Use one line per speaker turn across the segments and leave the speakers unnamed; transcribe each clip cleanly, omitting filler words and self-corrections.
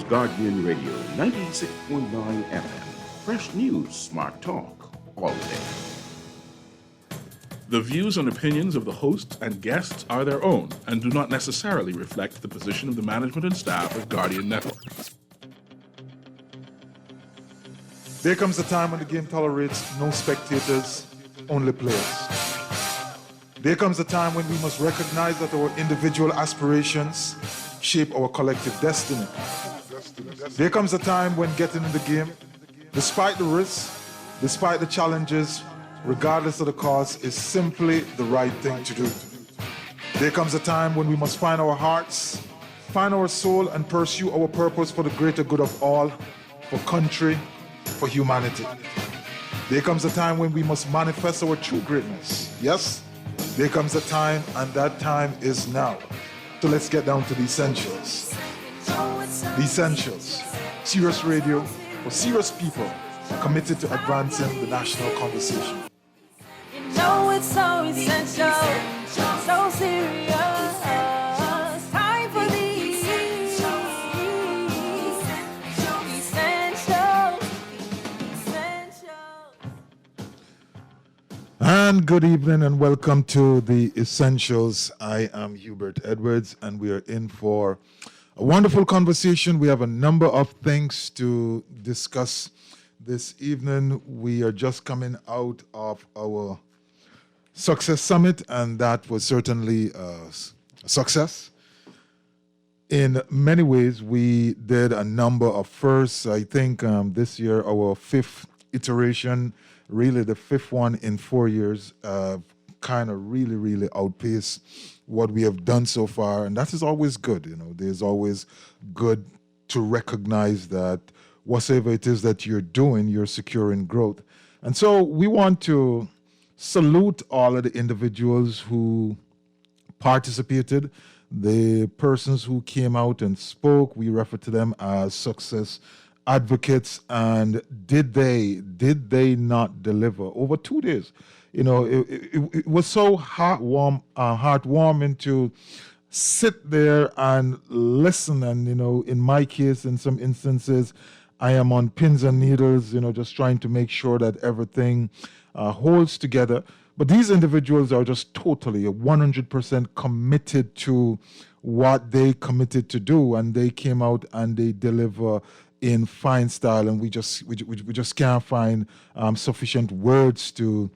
Guardian Radio 96.9 FM. Fresh news, smart talk, all day.
The views and opinions of the hosts and guests are their own and do not necessarily reflect the position of the management and staff of Guardian Network.
There comes a time when the game tolerates no spectators, only players. There comes a time when we must recognize that our individual aspirations shape our collective destiny. There comes a time when getting in the game, despite the risks, despite the challenges, regardless of the cost, is simply the right thing to do. There comes a time when we must find our hearts, find our soul, and pursue our purpose for the greater good of all, for country, for humanity. There comes a time when we must manifest our true greatness. Yes, there comes a time, and that time is now. So let's get down to the essentials. The essentials. Serious radio for serious people committed to advancing the national conversation.
You know it's so essential, so serious. Time for the essential.
And good evening and welcome to the Essentials. I am Hubert Edwards and we are in for a wonderful conversation. We have a number of things to discuss this evening. We are just coming out of our Success Summit, and that was certainly a success. In many ways, we did a number of firsts. I think this year, our fifth iteration, really the fifth one in 4 years, kind of really outpaced what we have done so far. And that is always good. You know, there's always good to recognize that whatever it is that you're doing, you're securing growth. And so we want to salute all of the individuals who participated, the persons who came out and spoke. We refer to them as success advocates. And did they not deliver over 2 days? You know, it was so heartwarming to sit there and listen. And, you know, in my case, in some instances, I am on pins and needles, you know, just trying to make sure that everything holds together. But these individuals are just totally 100% committed to what they committed to do, and they came out and they deliver in fine style. And we just can't find sufficient words to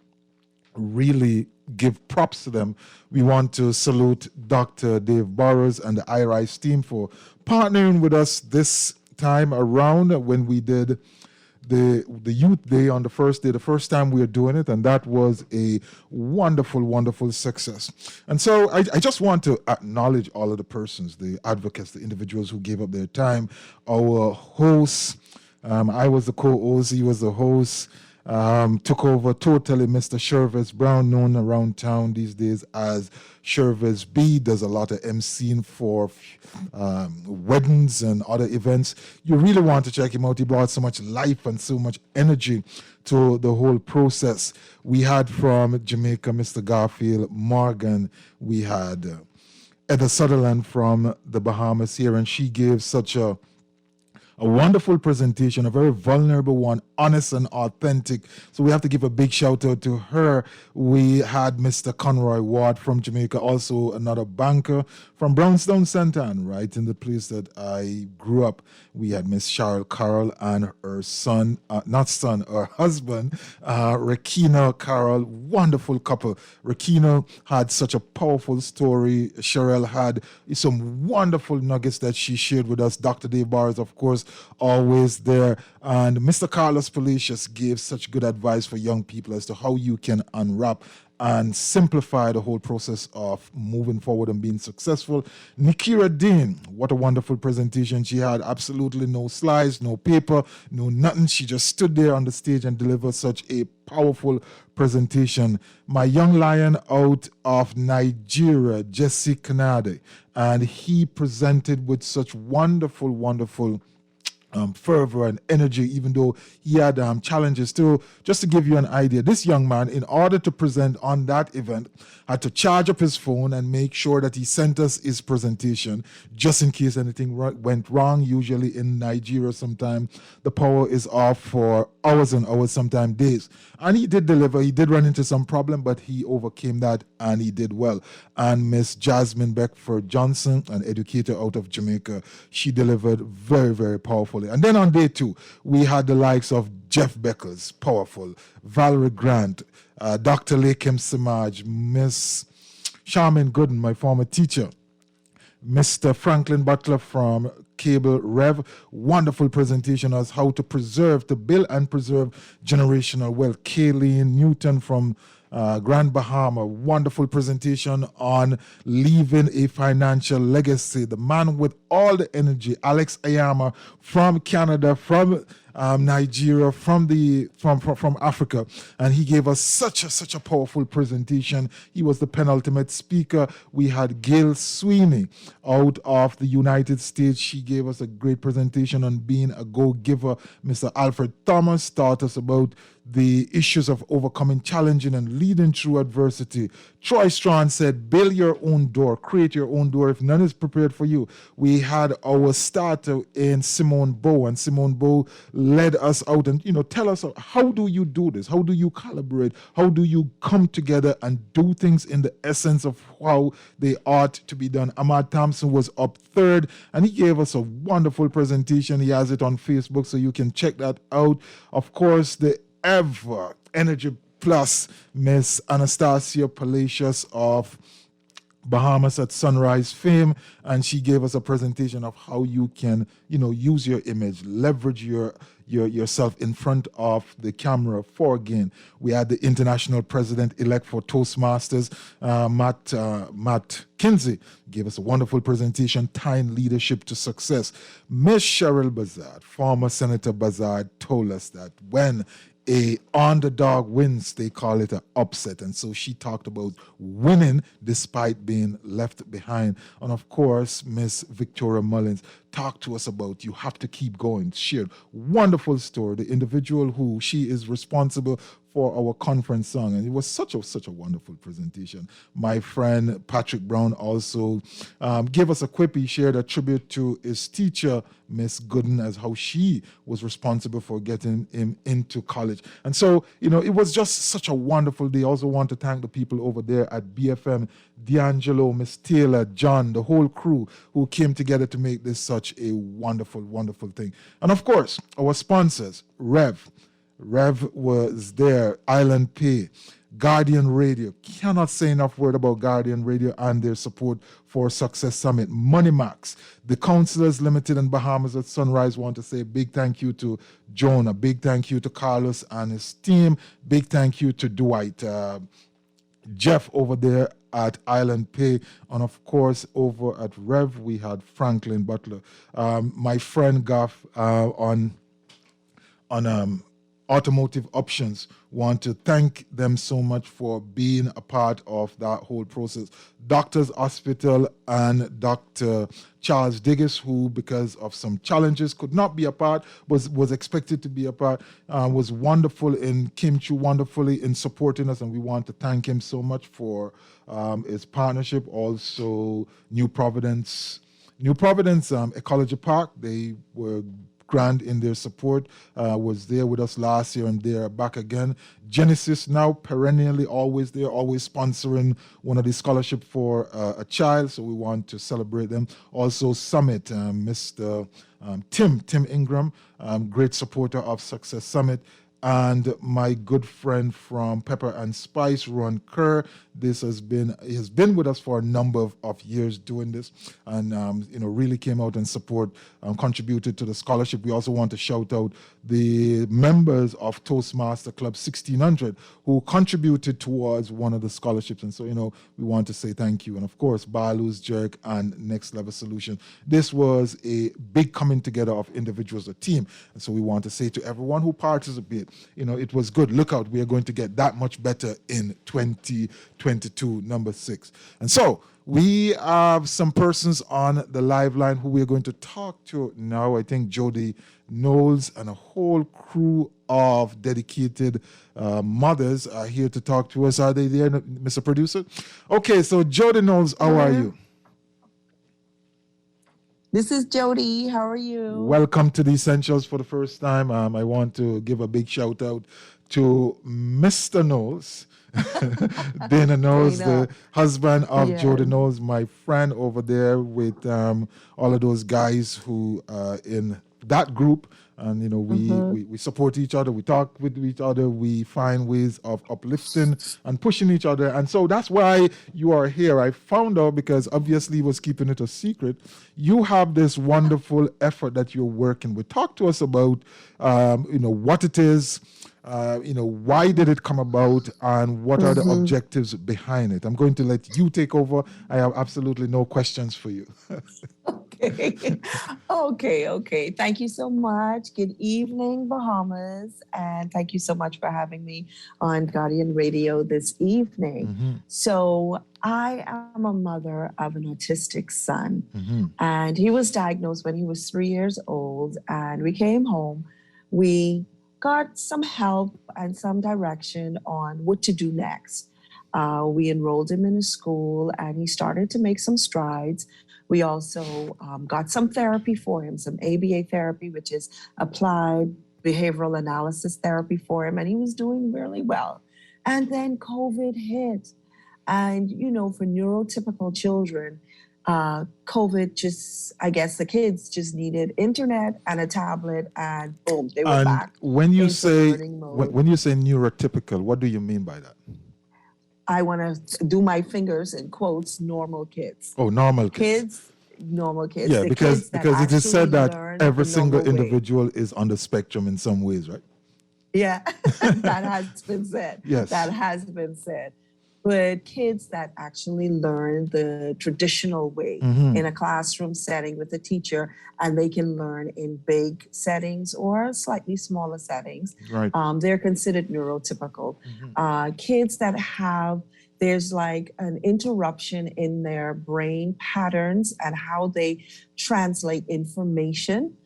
really give props to them. We want to salute Dr. Dave Burrows and the iRise team for partnering with us this time around when we did the Youth Day on the first day, the first time we were doing it, and that was a wonderful success. And so I just want to acknowledge all of the persons, the advocates, the individuals who gave up their time, our hosts. I was the co-host, he was the host. Took over totally Mr. Shervis Brown, known around town these days as Shervis B. Does a lot of emceeing for weddings and other events. You really want to check him out. He brought so much life and so much energy to the whole process. We had from Jamaica, Mr. Garfield Morgan. We had Edda Sutherland from the Bahamas here, and she gave such a wonderful presentation, a very vulnerable one, honest and authentic. So we have to give a big shout out to her. We had Mr. Conroy Ward from Jamaica, also another banker from Brownstown, Santan, right in the place that I grew up. We had Miss Cheryl Carroll and her son, her husband, Rakina Carroll, wonderful couple. Rakina had such a powerful story. Cheryl had some wonderful nuggets that she shared with us. Dr. Dave Burrows, of course, always there. And Mr. Carlos Palacios gave such good advice for young people as to how you can unwrap and simplify the whole process of moving forward and being successful. Nikira Dean, what a wonderful presentation she had. Absolutely no slides, no paper, no nothing. She just stood there on the stage and delivered such a powerful presentation. My young lion out of Nigeria, Jesse Kanade, and he presented with such wonderful fervor and energy, even though he had challenges too. Just to give you an idea, this young man, in order to present on that event, had to charge up his phone and make sure that he sent us his presentation just in case anything went wrong. Usually in Nigeria, sometime the power is off for hours and hours, sometimes days. And he did deliver. He did run into some problem, but he overcame that and he did well. And Miss Jasmine Beckford Johnson, an educator out of Jamaica, she delivered very, very powerfully. And then on day 2, we had the likes of Jeff Beckles, powerful, Valerie Grant, Dr. Lakem Samaj, Miss Charmin Gooden, my former teacher, Mr. Franklin Butler from Cable Rev, wonderful presentation as how to build and preserve generational wealth. Kayleen Newton from Grand Bahama, wonderful presentation on leaving a financial legacy. The man with all the energy, Alex Ayama from Canada, from Nigeria, from Africa, and he gave us such a powerful presentation. He was the penultimate speaker. We had Gail Sweeney out of the United States. She gave us a great presentation on being a go-giver. Mr. Alfred Thomas taught us about the issues of overcoming challenging and leading through adversity. Troy Strawn said, build your own door, create your own door if none is prepared for you. We had our starter in Simone Bowe, and Simone Bowe led us out and, tell us, how do you do this? How do you calibrate? How do you come together and do things in the essence of how they ought to be done? Ahmad Thompson was up third, and he gave us a wonderful presentation. He has it on Facebook, so you can check that out. Of course, the ever Energy Plus, Miss Anastasia Palacios of Bahamas at Sunrise fame, and she gave us a presentation of how you can, use your image, leverage yourself in front of the camera for gain. We had the international president-elect for Toastmasters, Matt Kinsey, gave us a wonderful presentation, Tying Leadership to Success. Miss Cheryl Bazard, former Senator Bazard, told us that when a underdog wins, they call it an upset. And so she talked about winning despite being left behind. And of course, Miss Victoria Mullins talked to us about you have to keep going. Shared wonderful story. The individual who she is responsible for our conference song, and it was such a wonderful presentation. My friend Patrick Brown also gave us a quip. He shared a tribute to his teacher, Miss Gooden, as how she was responsible for getting him into college. And so, it was just such a wonderful day. I also want to thank the people over there at BFM, D'Angelo, Miss Taylor, John, the whole crew who came together to make this such a wonderful, wonderful thing. And of course, our sponsors, Rev was there, Island Pay, Guardian Radio. Cannot say enough word about Guardian Radio and their support for Success Summit. Money Max, the Counselors Limited in Bahamas at Sunrise want to say a big thank you to Joan, a big thank you to Carlos and his team, big thank you to Dwight, Jeff over there at Island Pay, and of course over at Rev we had Franklin Butler. My friend Goff on Automotive Options want to thank them so much for being a part of that whole process. Doctors Hospital and Dr. Charles Diggis, who because of some challenges could not be a part, was expected to be a part, was wonderful and came through wonderfully in supporting us, and we want to thank him so much for his partnership. Also, New Providence Ecology Park, they were grand in their support, was there with us last year and they're back again. Genesis now perennially always there, always sponsoring one of the scholarship for a child, so we want to celebrate them. Also Summit, Mr. Tim Ingram, great supporter of Success Summit. And my good friend from Pepper and Spice, Ron Kerr. He has been with us for a number of years doing this, and really came out and contributed to the scholarship. We also want to shout out the members of Toastmaster Club 1600 who contributed towards one of the scholarships, and so we want to say thank you. And of course, Balu's Jerk and Next Level Solution. This was a big coming together of individuals, a team, and so we want to say to everyone who participated, it was good. Look out, we are going to get that much better in 2022, number 6. And so we have some persons on the live line who we're going to talk to now. I think Jody Knowles and a whole crew of dedicated mothers are here to talk to us. Are they there, Mr. Producer? Okay, so Jody Knowles, how are you?
This is Jody. How are you?
Welcome to the Essentials for the first time. I want to give a big shout out to Mr. Knowles. Dana Knowles, the husband of Jody Knowles, my friend over there with all of those guys who are in that group. And, we support each other. We talk with each other. We find ways of uplifting and pushing each other. And so that's why you are here. I found out, because obviously he was keeping it a secret, you have this wonderful effort that you're working with. Talk to us about, what it is, why did it come about, and what are the objectives behind it? I'm going to let you take over. I have absolutely no questions for you.
Okay. Thank you so much. Good evening, Bahamas. And thank you so much for having me on Guardian Radio this evening. So I am a mother of an autistic son, and he was diagnosed when he was 3 years old. And we came home. We got some help and some direction on what to do next. We enrolled him in a school, and he started to make some strides. We also got some therapy for him, some ABA therapy, which is applied behavioral analysis therapy for him, and he was doing really well. And then COVID hit. And, for neurotypical children, COVID I guess the kids just needed internet and a tablet, and boom, they were back.
When you say neurotypical, what do you mean by that?
I want to do my fingers in quotes, normal kids.
Oh, normal kids.
Normal kids.
Yeah, because it is said that every single individual
way.
is on the spectrum in some ways, right?
Yeah, that has been said.
Yes.
That has been said. But kids that actually learn the traditional way in a classroom setting with a teacher, and they can learn in big settings or slightly smaller settings,
right.
They're considered neurotypical. Kids that there's like an interruption in their brain patterns and how they translate information.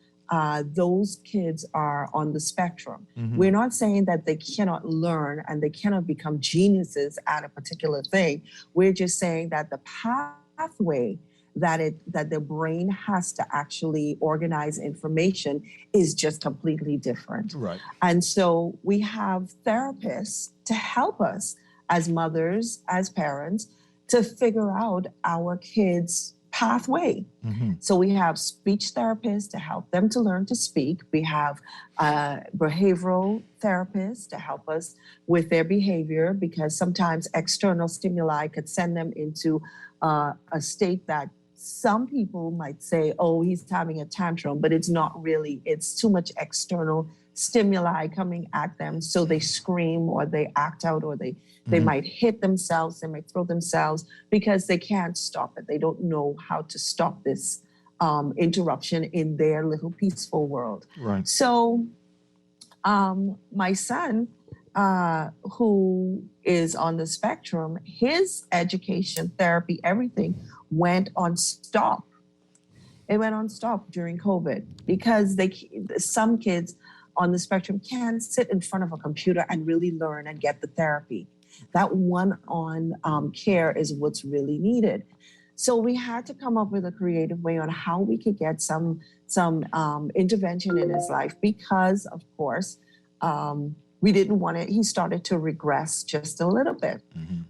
Those kids are on the spectrum. We're not saying that they cannot learn and they cannot become geniuses at a particular thing. We're just saying that the pathway that their brain has to actually organize information is just completely different.
Right.
And so we have therapists to help us as mothers, as parents, to figure out our kids' pathway. So we have speech therapists to help them to learn to speak. We have behavioral therapists to help us with their behavior, because sometimes external stimuli could send them into a state that some people might say, oh, he's having a tantrum, but it's not really. It's too much external stimuli coming at them. So they scream or they act out, or they might hit themselves, they might throw themselves, because they can't stop it. They don't know how to stop this interruption in their little peaceful world.
Right.
So my son, who is on the spectrum, his education, therapy, everything went on stop. It went on stop during COVID, because some kids on the spectrum can't sit in front of a computer and really learn and get the therapy. That one-on care is what's really needed. So we had to come up with a creative way on how we could get some intervention in his life, because, of course, we didn't want it. He started to regress just a little bit.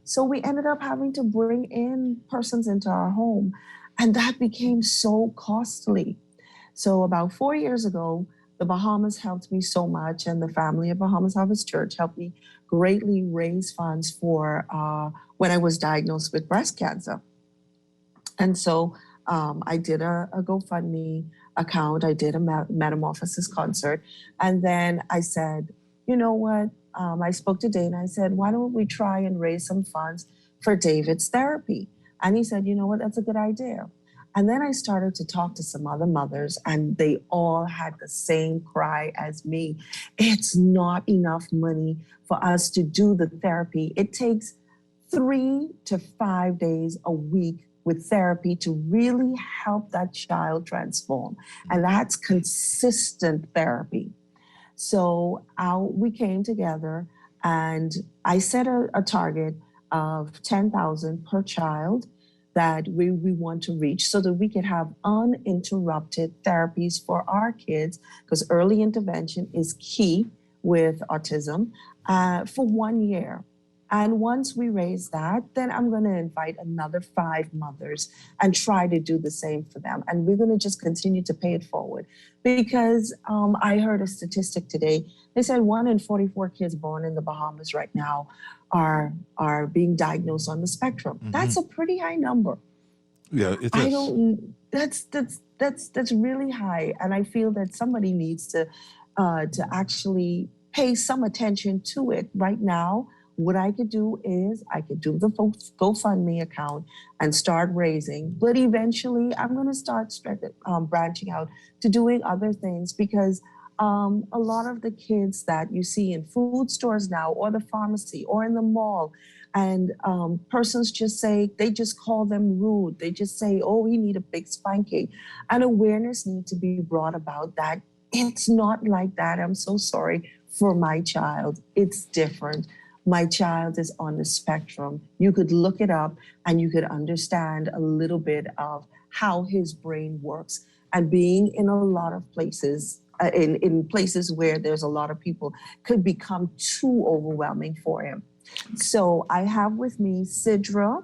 So we ended up having to bring in persons into our home, and that became so costly. So about 4 years ago, the Bahamas helped me so much, and the family of Bahamas Harvest Church helped me greatly raise funds for when I was diagnosed with breast cancer. And so I did a GoFundMe account. I did a Metamorphosis concert. And then I said, you know what? I spoke to Dana. I said, why don't we try and raise some funds for David's therapy? And he said, you know what? That's a good idea. And then I started to talk to some other mothers, and they all had the same cry as me. It's not enough money for us to do the therapy. It takes 3 to 5 days a week with therapy to really help that child transform. And that's consistent therapy. So we came together, and I set a target of 10,000 per child that we want to reach so that we could have uninterrupted therapies for our kids, because early intervention is key with autism, for 1 year. And once we raise that, then I'm going to invite another 5 mothers and try to do the same for them. And we're going to just continue to pay it forward. Because I heard a statistic today. They said 1 in 44 kids born in the Bahamas right now are being diagnosed on the spectrum. That's a pretty high number.
Yeah, it is.
That's really high. And I feel that somebody needs to actually pay some attention to it right now. What I could do is I could do the GoFundMe account and start raising, but eventually I'm going to start branching out to doing other things, because a lot of the kids that you see in food stores now, or the pharmacy, or in the mall, and persons they just call them rude. They just say, oh, we need a big spanking. And awareness needs to be brought about that it's not like that. I'm so sorry for my child. It's different. My child is on the spectrum. You could look it up and you could understand a little bit of how his brain works. And being in a lot of places, in places where there's a lot of people, could become too overwhelming for him. So I have with me Sidra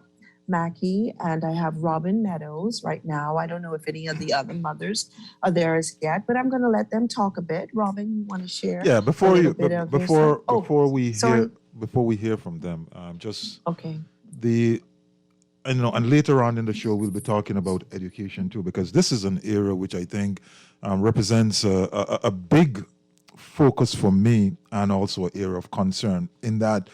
Mackey, and I have Robin Meadows right now. I don't know if any of the other mothers are there as yet, but I'm going to let them talk a bit. Robin, you want to share?
Yeah, before we hear from them, just
okay.
And later on in the show we'll be talking about education too, because this is an area which I think represents a big focus for me, and also an area of concern, in that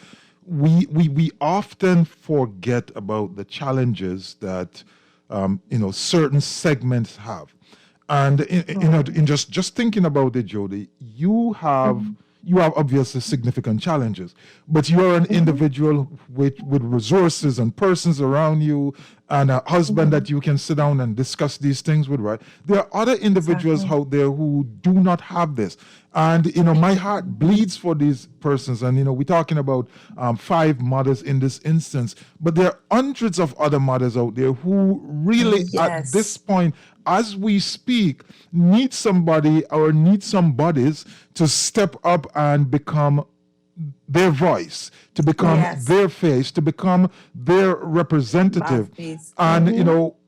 we often forget about the challenges that certain segments have. And in just thinking about it, Jody, you have obviously significant challenges, but you're an individual with resources and persons around you, and a husband that you can sit down and discuss these things with, right? There are other individuals out there who do not have this. And, my heart bleeds for these persons. And, we're talking about 5 mothers in this instance, but there are hundreds of other mothers out there who really, at this point, as we speak, need somebody or need some bodies to step up and become their voice, to become their face, to become their representative. And,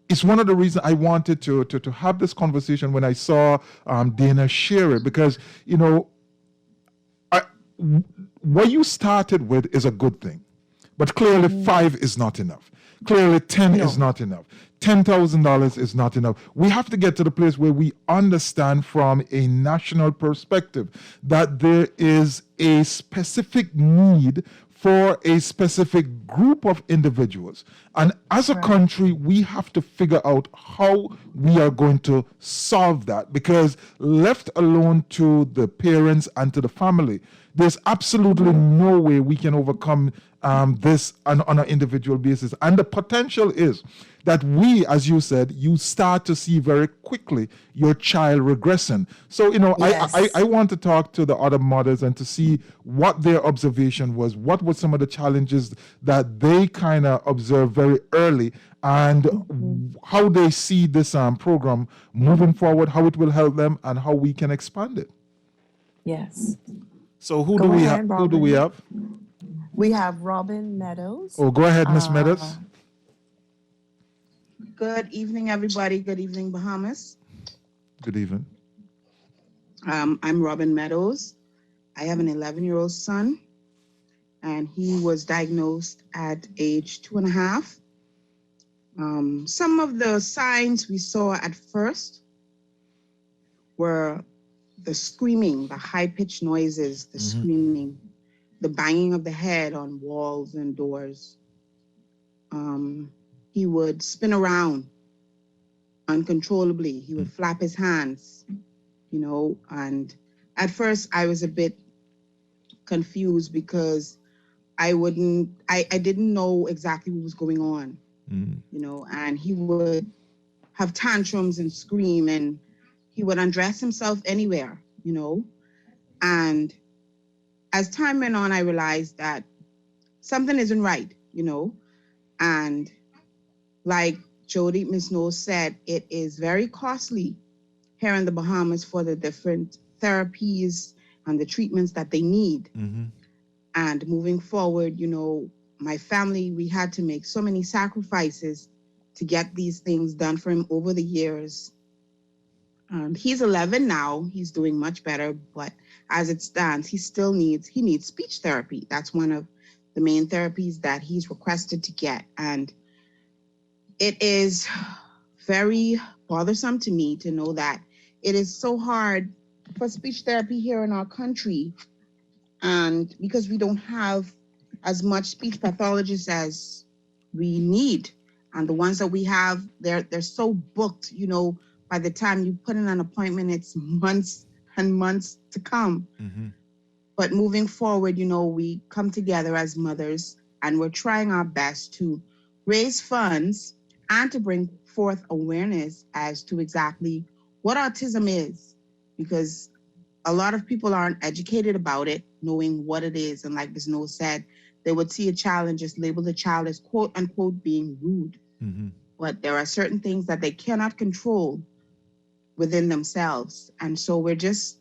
it's one of the reasons I wanted to have this conversation when I saw Dana share it, because, what you started with is a good thing, but clearly 5 is not enough. Clearly 10 is not enough. $10,000 is not enough. We have to get to the place where we understand from a national perspective that there is a specific need for a specific group of individuals. And as a country, we have to figure out how we are going to solve that, because left alone to the parents and to the family, there's absolutely no way we can overcome this on an individual basis. And the potential is that we, as you said, you start to see very quickly your child regressing. So, I want to talk to the other mothers and to see what their observation was, what were some of the challenges that they kind of observed very early, and how they see this program moving forward, how it will help them, and how we can expand it.
Yes.
So who do we have?
We have Robin Meadows.
Oh, go ahead, Miss Meadows.
Good evening, everybody. Good evening, Bahamas.
Good evening.
I'm Robin Meadows. I have an 11-year-old son, and he was diagnosed at age 2.5. Some of the signs we saw at first were the screaming, the high-pitched noises, the screaming, the banging of the head on walls and doors. He would spin around uncontrollably. He would flap his hands, and at first I was a bit confused because I didn't know exactly what was going on, and he would have tantrums and scream, and he would undress himself anywhere, and as time went on, I realized that something isn't right, and like Jody Miss Knowles said, it is very costly here in the Bahamas for the different therapies and the treatments that they need. And moving forward, my family, we had to make so many sacrifices to get these things done for him over the years. He's 11 now. He's doing much better, but as it stands, he needs speech therapy. That's one of the main therapies that he's requested to get. And it is very bothersome to me to know that it is so hard for speech therapy here in our country. And because we don't have as much speech pathologists as we need. And the ones that we have, they're so booked, by the time you put in an appointment, it's months and months to come. But moving forward, we come together as mothers and we're trying our best to raise funds and to bring forth awareness as to exactly what autism is, because a lot of people aren't educated about it, knowing what it is. And like Ms. Noel said, they would see a child and just label the child as quote unquote being rude. But there are certain things that they cannot control within themselves. And so we're just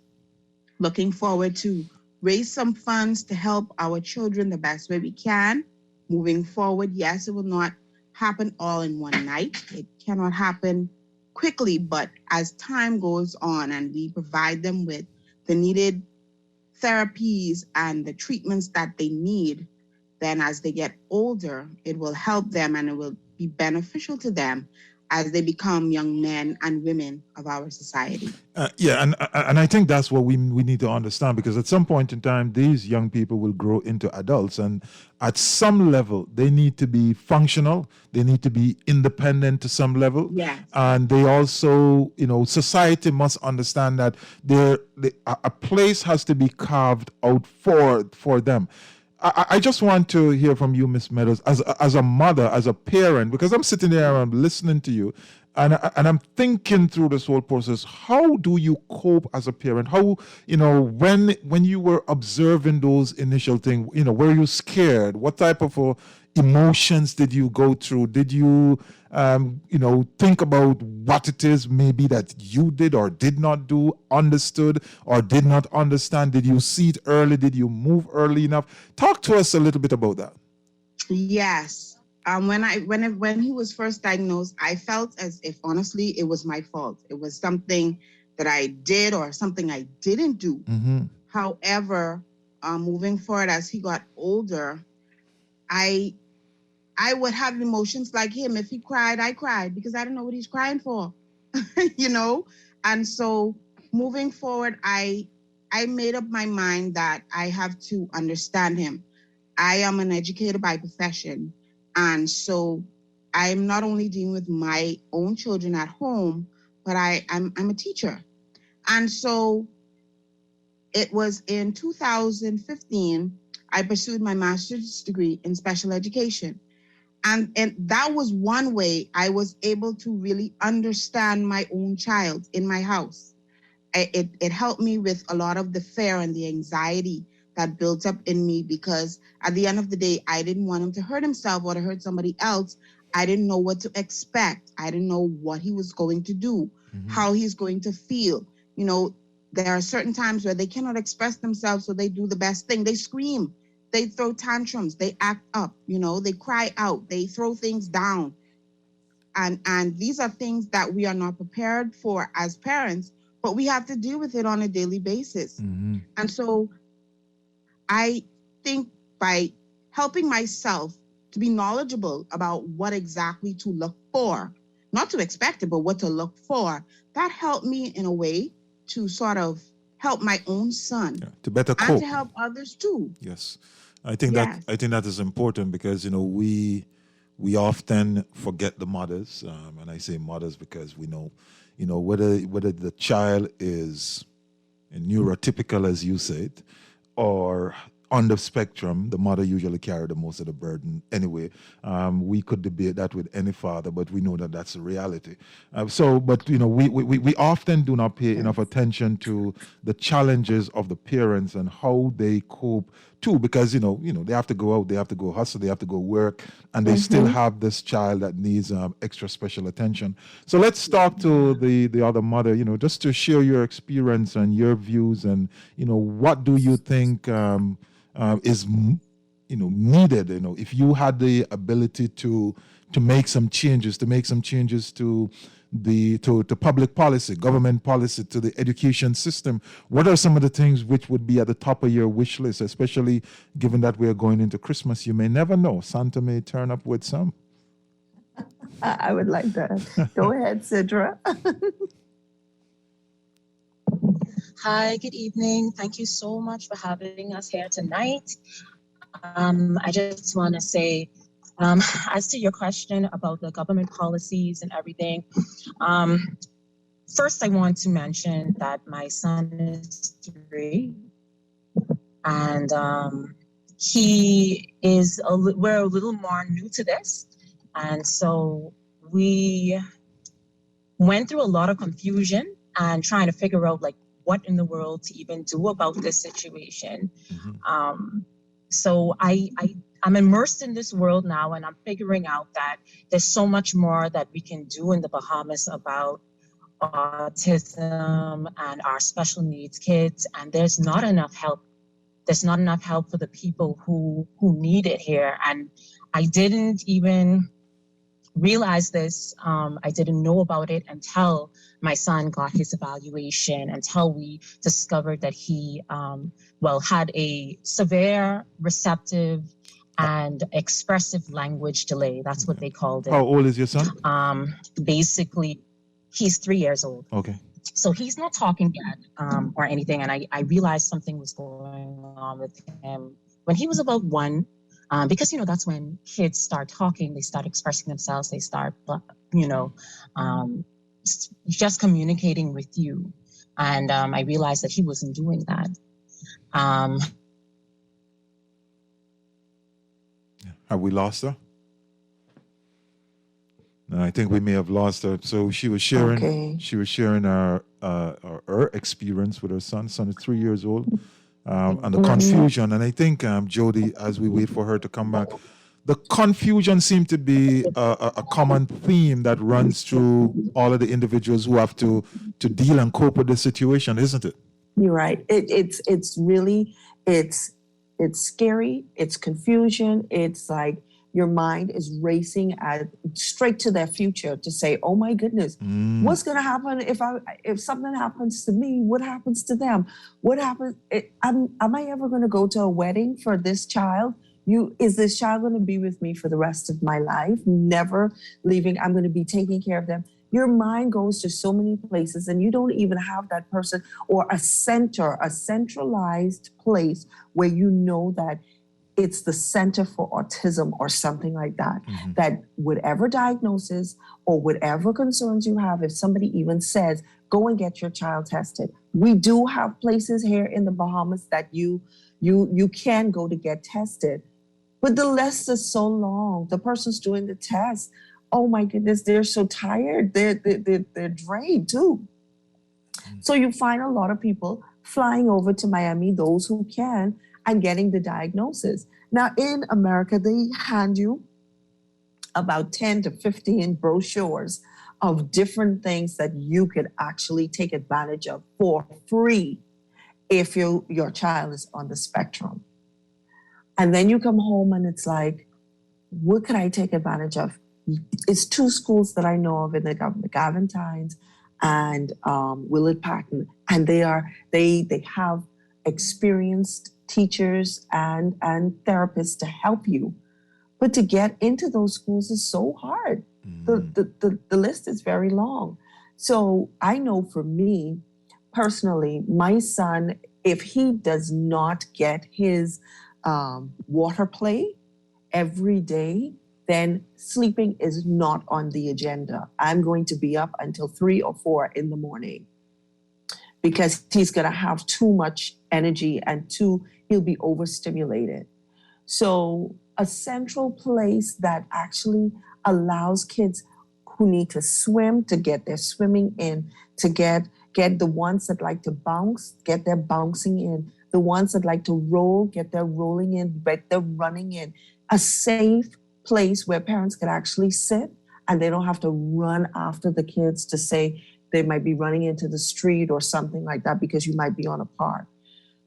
looking forward to raise some funds to help our children the best way we can. Moving forward, yes, it will not happen all in one night. It cannot happen quickly, but as time goes on and we provide them with the needed therapies and the treatments that they need, then as they get older, it will help them and it will be beneficial to them as they become young men and women of our society.
And I think that's what we need to understand, because at some point in time, these young people will grow into adults, and at some level, they need to be functional. They need to be independent to some level.
Yes.
And they also, society must understand that a place has to be carved out for them. I just want to hear from you, Miss Meadows, as a mother, as a parent, because I'm sitting there and I'm listening to you, and I'm thinking through this whole process. How do you cope as a parent? How, when you were observing those initial things, were you scared? What type of emotions did you go through? Did you, think about what it is maybe that you did or did not do, understood or did not understand? Did you see it early? Did you move early enough? Talk to us a little bit about that.
Yes. When he was first diagnosed, I felt as if, honestly, it was my fault. It was something that I did or something I didn't do. However, moving forward, as he got older, I would have emotions like him. If he cried, I cried because I didn't know what he's crying for, And so moving forward, I made up my mind that I have to understand him. I am an educator by profession. And so I'm not only dealing with my own children at home, but I'm a teacher. And so it was in 2015, I pursued my master's degree in special education. And that was one way I was able to really understand my own child in my house. It helped me with a lot of the fear and the anxiety that built up in me, because at the end of the day, I didn't want him to hurt himself or to hurt somebody else. I didn't know what to expect. I didn't know what he was going to do, how he's going to feel. There are certain times where they cannot express themselves, so they do the best thing. They scream, they throw tantrums, they act up, they cry out, they throw things down. And these are things that we are not prepared for as parents, but we have to deal with it on a daily basis. And so I think by helping myself to be knowledgeable about what exactly to look for, not to expect it, but what to look for, that helped me in a way to sort of help my own son,
to better cope,
and to help others too.
Yes, I think that is important, because we we often forget the mothers, and I say mothers because we know, whether the child is neurotypical, as you said, or on the spectrum, the mother usually carry the most of the burden anyway. We could debate that with any father, but we know that that's a reality. But we often do not pay enough attention to the challenges of the parents and how they cope too, because they have to go out, they have to go hustle, they have to go work, and they still have this child that needs extra special attention. So let's talk to the other mother, just to share your experience and your views, and what do you think is needed. If you had the ability to make some changes, to to public policy, government policy, to the education system, what are some of the things which would be at the top of your wish list, especially given that we are going into Christmas? You may never know. Santa may turn up with some.
I would like that. Go ahead, Sidra.
Hi, good evening. Thank you so much for having us here tonight. I just want to say, as to your question about the government policies and everything, first I want to mention that my son is 3, and we're a little more new to this, and so we went through a lot of confusion and trying to figure out what in the world to even do about this situation. So I'm immersed in this world now, and I'm figuring out that there's so much more that we can do in the Bahamas about autism and our special needs kids, and there's not enough help. There's not enough help for the people who need it here. And I didn't even realize this. I didn't know about it until my son got his evaluation, until we discovered that he had a severe receptive and expressive language delay. That's what they called it.
How old is your son?
Basically, he's 3 years old.
Okay.
So he's not talking yet or anything. And I realized something was going on with him when he was about 1. Because, that's when kids start talking, they start expressing themselves, they start, just communicating with you. And I realized that he wasn't doing that.
Have we lost her? No, I think we may have lost her. So she was sharing.
Okay.
She was sharing her experience with her son. Son is 3 years old. And the confusion. And I think, Jody, as we wait for her to come back, the confusion seemed to be a common theme that runs through all of the individuals who have to deal and cope with the situation, isn't it?
You're right. It's really scary. It's confusion. It's like your mind is racing straight to their future to say, "Oh my goodness, what's going to happen if something happens to me? What happens to them? What happens? Am I ever going to go to a wedding for this child? Is this child going to be with me for the rest of my life? Never leaving. I'm going to be taking care of them." Your mind goes to so many places, and you don't even have that person or a centralized place where you know that it's the Center for Autism or something like that, that whatever diagnosis or whatever concerns you have, if somebody even says, go and get your child tested. We do have places here in the Bahamas that you can go to get tested, but the list is so long. The person's doing the test. Oh my goodness, they're so tired. They're drained too. So you find a lot of people flying over to Miami, those who can, and getting the diagnosis. Now in America, they hand you about 10 to 15 brochures of different things that you could actually take advantage of for free if your child is on the spectrum. And then you come home and it's like, what could I take advantage of? It's 2 schools that I know of in the Gaventines and Willard Patton, and they have experienced teachers and therapists to help you. But to get into those schools is so hard. The list is very long. So I know for me, personally, my son, if he does not get his water play every day, then sleeping is not on the agenda. I'm going to be up until 3 or 4 in the morning because he's going to have too much energy and he'll be overstimulated. So a central place that actually allows kids who need to swim to get their swimming in, to get the ones that like to bounce, get their bouncing in, the ones that like to roll, get their rolling in, get their running in. A safe place where parents can actually sit and they don't have to run after the kids to say they might be running into the street or something like that because you might be on a park.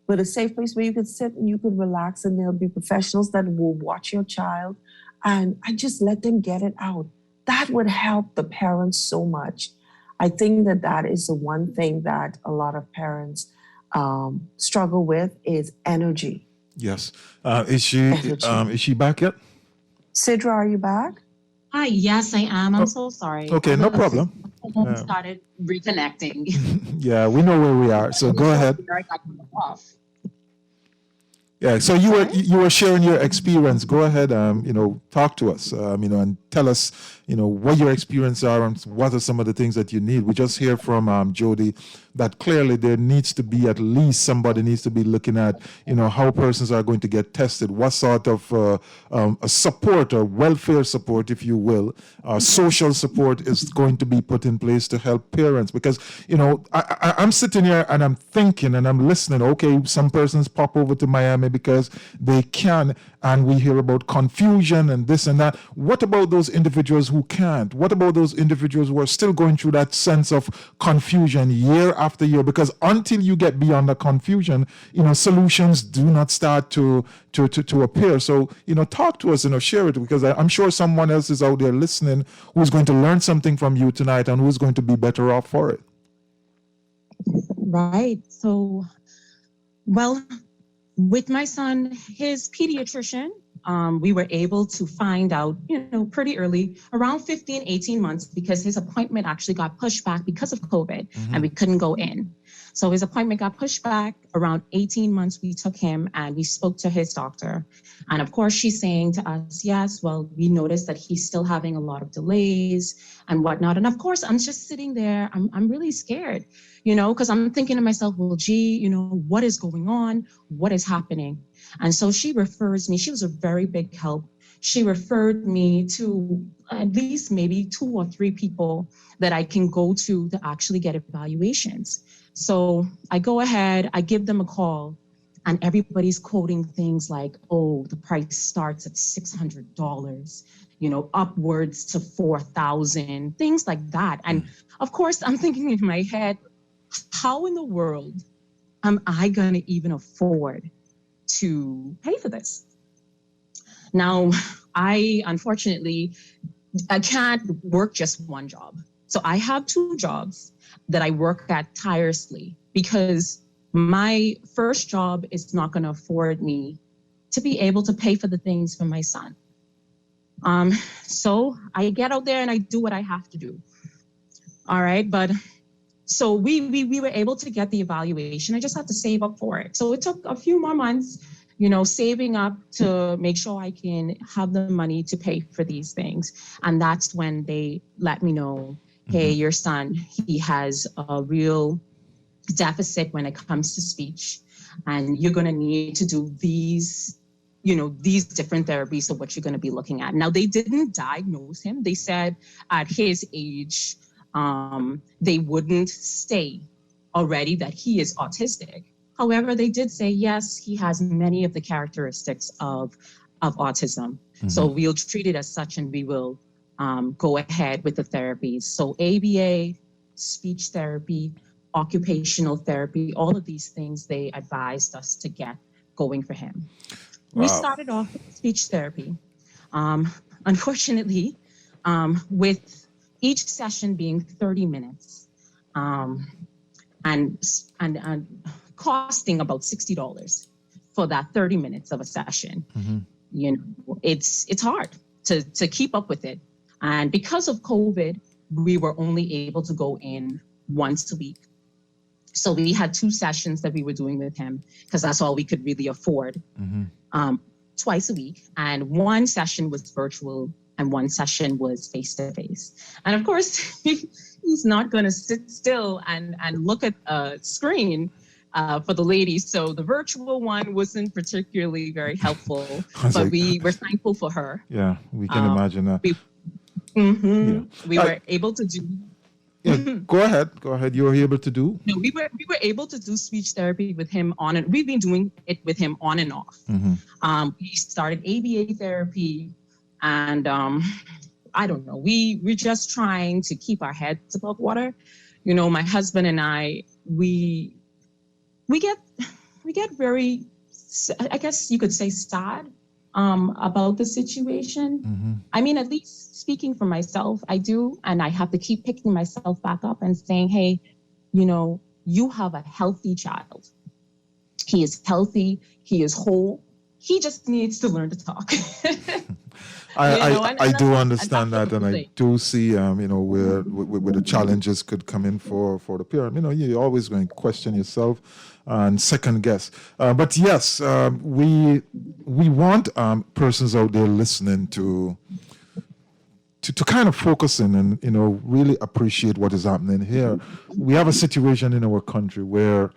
But a safe place where you can sit and you can relax, and there'll be professionals that will watch your child and just let them get it out. That would help the parents so much. I think that is the one thing that a lot of parents struggle with is energy.
Yes. Is she back yet?
Sidra, are you back?
Hi, yes, I am. I'm so sorry.
Okay, no problem.
Started reconnecting.
Yeah, we know where we are. So go ahead. Yeah, so you were sharing your experience. Go ahead, talk to us, and tell us, what your experiences are and what are some of the things that you need. We just hear from Jody that clearly there needs to be at least somebody needs to be looking at, how persons are going to get tested, what sort of a support or welfare support, if you will, social support is going to be put in place to help parents. Because, I'm sitting here and I'm thinking and I'm listening, okay, some persons pop over to Miami because they can, and we hear about confusion and this and that. What about those individuals who can't? What about those individuals who are still going through that sense of confusion year after year? Because until you get beyond the confusion, solutions do not start to appear. So, talk to us, share it, because I'm sure someone else is out there listening who's going to learn something from you tonight and who's going to be better off for it.
Right. So, well, with my son, his pediatrician, we were able to find out, pretty early, around 15, 18 months, because his appointment actually got pushed back because of COVID and we couldn't go in. So his appointment got pushed back around 18 months. We took him and we spoke to his doctor. And of course, she's saying to us, yes, well, we noticed that he's still having a lot of delays and whatnot. And of course, I'm just sitting there. I'm really scared, because I'm thinking to myself, well, gee, what is going on? What is happening? And so she refers me. She was a very big help. She referred me to at least maybe 2 or 3 people that I can go to actually get evaluations. So I go ahead, I give them a call, and everybody's quoting things like, oh, the price starts at $600, upwards to $4,000, things like that. And of course, I'm thinking in my head, how in the world am I going to even afford to pay for this? Now, unfortunately, I can't work just one job. So I have 2 jobs that I work at tirelessly because my first job is not going to afford me to be able to pay for the things for my son. So I get out there and I do what I have to do. All right. But so we were able to get the evaluation. I just had to save up for it. So it took a few more months, saving up to make sure I can have the money to pay for these things. And that's when they let me know, hey, your son, he has a real deficit when it comes to speech. And you're going to need to do these different therapies of what you're going to be looking at. Now, they didn't diagnose him. They said at his age, they wouldn't say already that he is autistic. However, they did say, yes, he has many of the characteristics of autism. So we'll treat it as such and we will go ahead with the therapies. So ABA, speech therapy, occupational therapy, all of these things they advised us to get going for him. Wow. We started off with speech therapy. Unfortunately, with each session being 30 minutes and costing about $60 for that 30 minutes of a session, it's hard to keep up with it. And because of COVID, we were only able to go in once a week. So we had 2 sessions that we were doing with him because that's all we could really afford, twice a week. And one session was virtual and one session was face-to-face. And of course, he's not going to sit still and look at a screen for the ladies. So the virtual one wasn't particularly very helpful, but we were thankful for her.
Yeah, we can imagine that.
We were able to do.
Yeah, go ahead. You were able to do?
No, we were able to do speech therapy with him on and we've been doing it with him on and off. We started ABA therapy, and I don't know. We're just trying to keep our heads above water. You know, my husband and I, we get very, I guess you could say, sad about the situation. I mean, at least speaking for myself, I do, and I have to keep picking myself back up and saying, hey, you know, you have a healthy child. He is healthy. He is whole. He just needs to learn to talk.
I do understand that, and I do see, you know, where the challenges could come in for the parent. You know, you're always going to question yourself and second guess. But yes, we want persons out there listening to kind of focus in and, you know, really appreciate what is happening here. We have a situation in our country where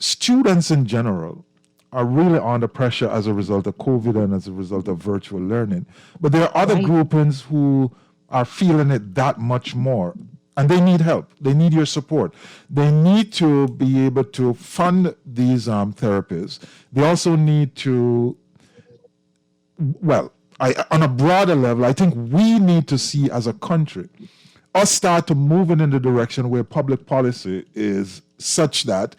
students in general are really under pressure as a result of COVID and as a result of virtual learning. But there are other groupings who are feeling it that much more, and they need help. They need your support. They need to be able to fund these therapies. They also need to, well, on a broader level, I think we need to see as a country us start to move in the direction where public policy is such that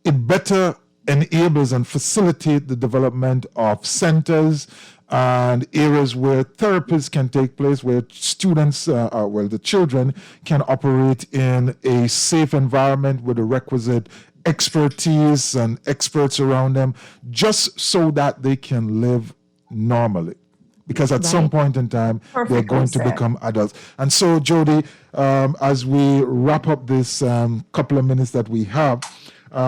it better enables and facilitate the development of centers and areas where therapies can take place, where students, the children can operate in a safe environment with the requisite expertise and experts around them, just so that they can live normally. Because at some point in time, they're going to become adults. And so, Jody, as we wrap up this couple of minutes that we have,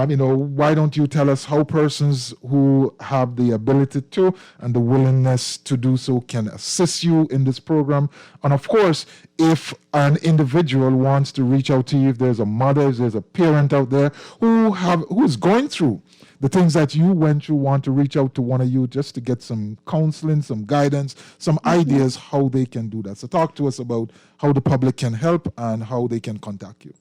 you know, why don't you tell us how persons who have the ability to and the willingness to do so can assist you in this program? And of course, if an individual wants to reach out to you, if there's a mother, if there's a parent out there who's going through the things that you went through, want to reach out to one of you just to get some counseling, some guidance, some ideas how they can do that. So talk to us about how the public can help and how they can contact you.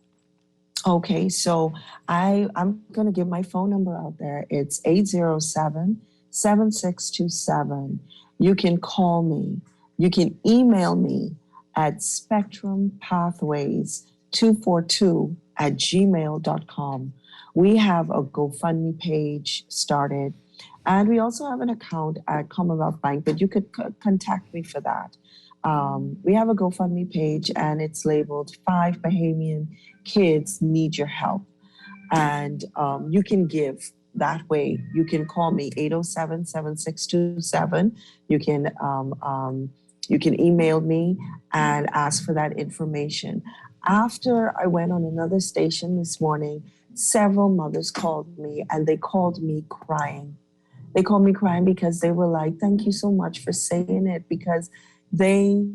Okay, so I'm going to give my phone number out there. It's 807-7627. You can call me. You can email me at spectrumpathways242@gmail.com. We have a GoFundMe page started, and we also have an account at Commonwealth Bank, but you could contact me for that. We have a GoFundMe page, and it's labeled 5 Bahamian Kids Need Your Help. And you can give that way. You can call me 807-7627. You can email me and ask for that information. After I went on another station this morning, several mothers called me, and they called me crying. They called me crying because they were like, thank you so much for saying it, because they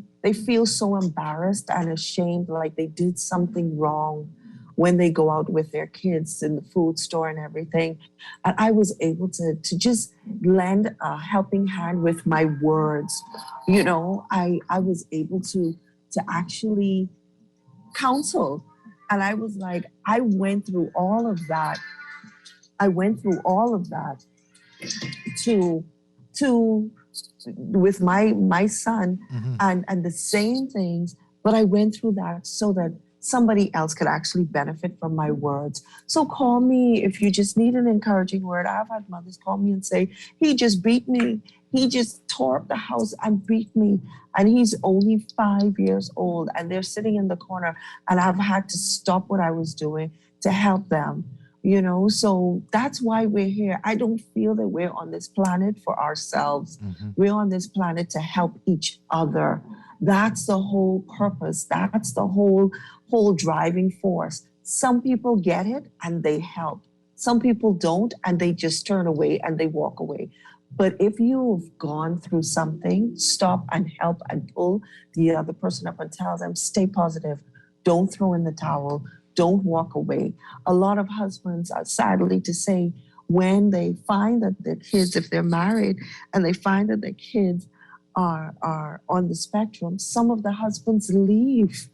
feel so embarrassed and ashamed, like they did something wrong when they go out with their kids in the food store and everything. And I was able to just lend a helping hand with my words. You know, I was able to actually counsel. And I was like, I went through all of that. To with my son and the same things, but I went through that so that somebody else could actually benefit from my words. So call me if you just need an encouraging word. I've had mothers call me and say, he just beat me. He just tore up the house and beat me. And he's only 5 years old, and they're sitting in the corner, and I've had to stop what I was doing to help them. You know, so that's why we're here. I don't feel that we're on this planet for ourselves. We're on this planet to help each other. That's the whole purpose. That's the whole driving force. Some people get it and they help. Some people don't, and they just turn away and they walk away. But if you've gone through something, stop and help and pull the other person up and tell them, stay positive. Don't throw in the towel. Don't walk away. A lot of husbands are sadly to say, when they find that their kids, if they're married, and they find that their kids are on the spectrum, some of the husbands leave.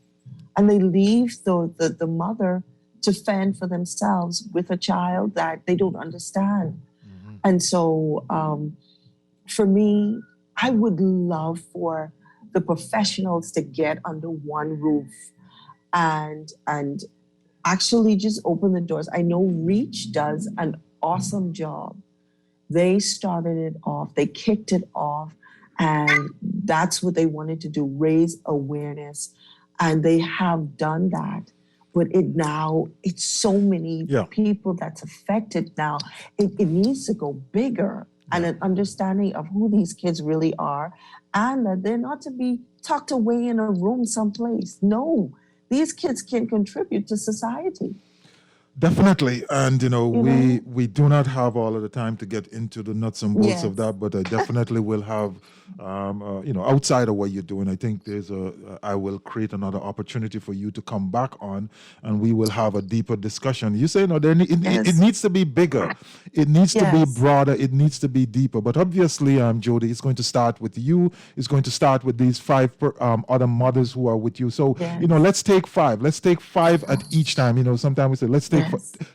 And they leave the mother to fend for themselves with a child that they don't understand. And so for me, I would love for the professionals to get under one roof and actually just open the doors. I know Reach does an awesome job. They started it off, they kicked it off, and that's what they wanted to do, raise awareness. And they have done that. But it's so many people that's affected now. It needs to go bigger and an understanding of who these kids really are and that they're not to be tucked away in a room someplace. No, these kids can contribute to society.
Definitely. And, we do not have all of the time to get into the nuts and bolts of that, but I definitely will have, outside of what you're doing, I think I will create another opportunity for you to come back on and we will have a deeper discussion. You say, it needs to be bigger. It needs to be broader. It needs to be deeper. But obviously, Jody, it's going to start with you. It's going to start with these 5 other mothers who are with you. So, let's take 5. Let's take 5 at each time. Sometimes we say,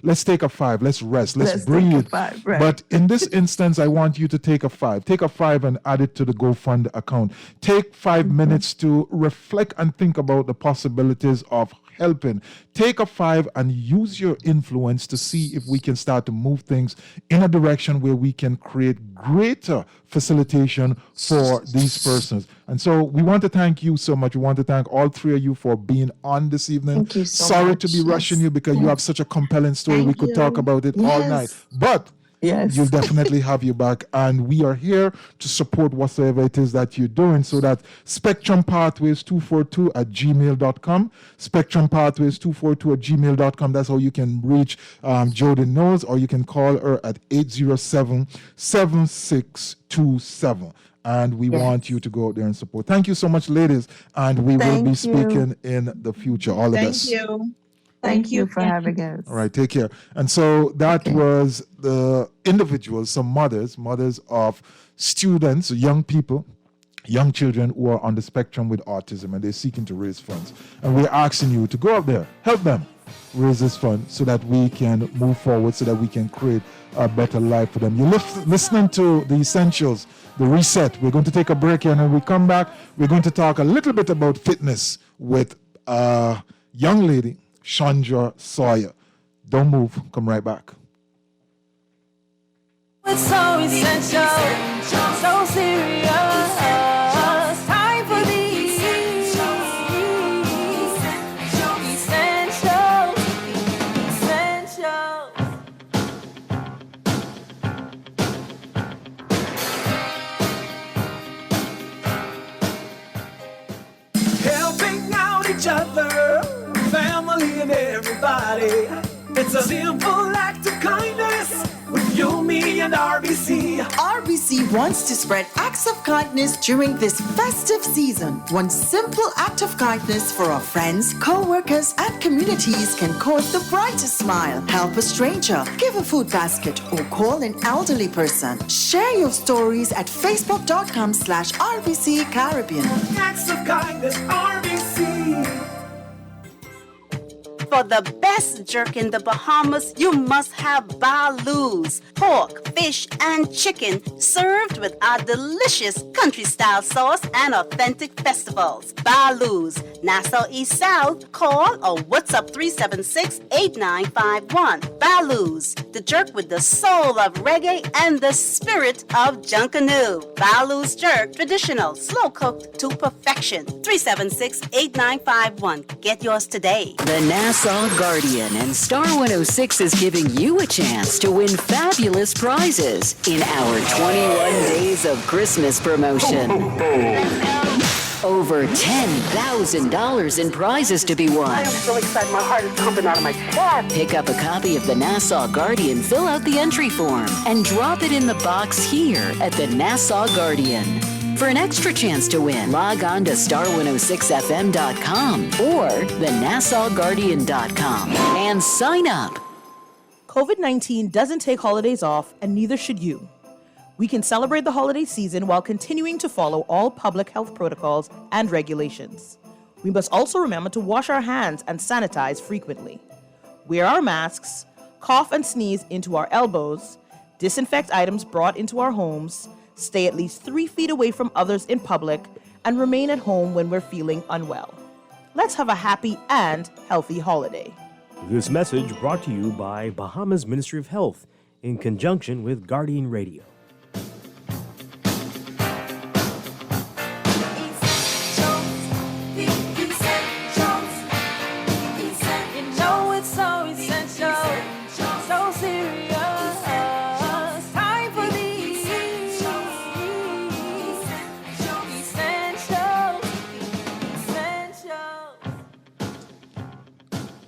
let's take a 5. Let's rest. Let's breathe.
5, right.
But in this instance, I want you to take a 5. Take a 5 and add it to the GoFund account. Take 5 minutes to reflect and think about the possibilities of helping. Take a 5 and use your influence to see if we can start to move things in a direction where we can create greater facilitation for these persons. And so we want to thank you so much. We want to thank all 3 of you for being on this evening.
Thank you so
Sorry
much.
to be rushing you because you have such a compelling story. We could talk about it all night. But you'll definitely have you back. And we are here to support whatsoever it is that you're doing. So that spectrumpathways242@gmail.com. Spectrumpathways242@gmail.com. That's how you can reach Jody Knowles, or you can call her at 807-7627. And we want you to go out there and support. Thank you so much, ladies. And we will be speaking in the future. All the best.
Thank you.
Thank you for having us.
All right, take care. And so that was the individuals, some mothers of students, young people, young children who are on the spectrum with autism, and they're seeking to raise funds. And we're asking you to go out there, help them raise this fund so that we can move forward, so that we can create a better life for them. You're listening to The Essentials, The Reset. We're going to take a break here, and when we come back, we're going to talk a little bit about fitness with a young lady, Chandra Sawyer. Don't move. Come right back.
It's so essential, so serious. Time for these essentials.
Helping out each other, family and everybody. It's a simple act of kindness with you, me, and RBC.
RBC wants to spread acts of kindness during this festive season. One simple act of kindness for our friends, co-workers, and communities can cause the brightest smile. Help a stranger, give a food basket, or call an elderly person. Share your stories at facebook.com/RBC Caribbean.
Acts of kindness, RBC.
For the best jerk in the Bahamas, you must have Baloo's. Pork, fish, and chicken served with our delicious country-style sauce and authentic festivals. Baloo's, Nassau East South. Call or WhatsApp 376-8951. Baloo's, the jerk with the soul of reggae and the spirit of Junkanoo. Baloo's jerk, traditional, slow-cooked to perfection. 376-8951. Get yours today.
The Nassau Guardian and Star 106 is giving you a chance to win fabulous prizes in our 21 Days of Christmas promotion. Over $10,000 in prizes to be won.
I am so excited. My heart is pumping out of my chest.
Pick up a copy of the Nassau Guardian, fill out the entry form, and drop it in the box here at the Nassau Guardian. For an extra chance to win, log on to star106fm.com or thenassauguardian.com and sign up.
COVID-19 doesn't take holidays off, and neither should you. We can celebrate the holiday season while continuing to follow all public health protocols and regulations. We must also remember to wash our hands and sanitize frequently. Wear our masks, cough and sneeze into our elbows, disinfect items brought into our homes, stay at least 3 feet away from others in public, and remain at home when we're feeling unwell. Let's have a happy and healthy holiday.
This message brought to you by Bahamas Ministry of Health in conjunction with Guardian Radio.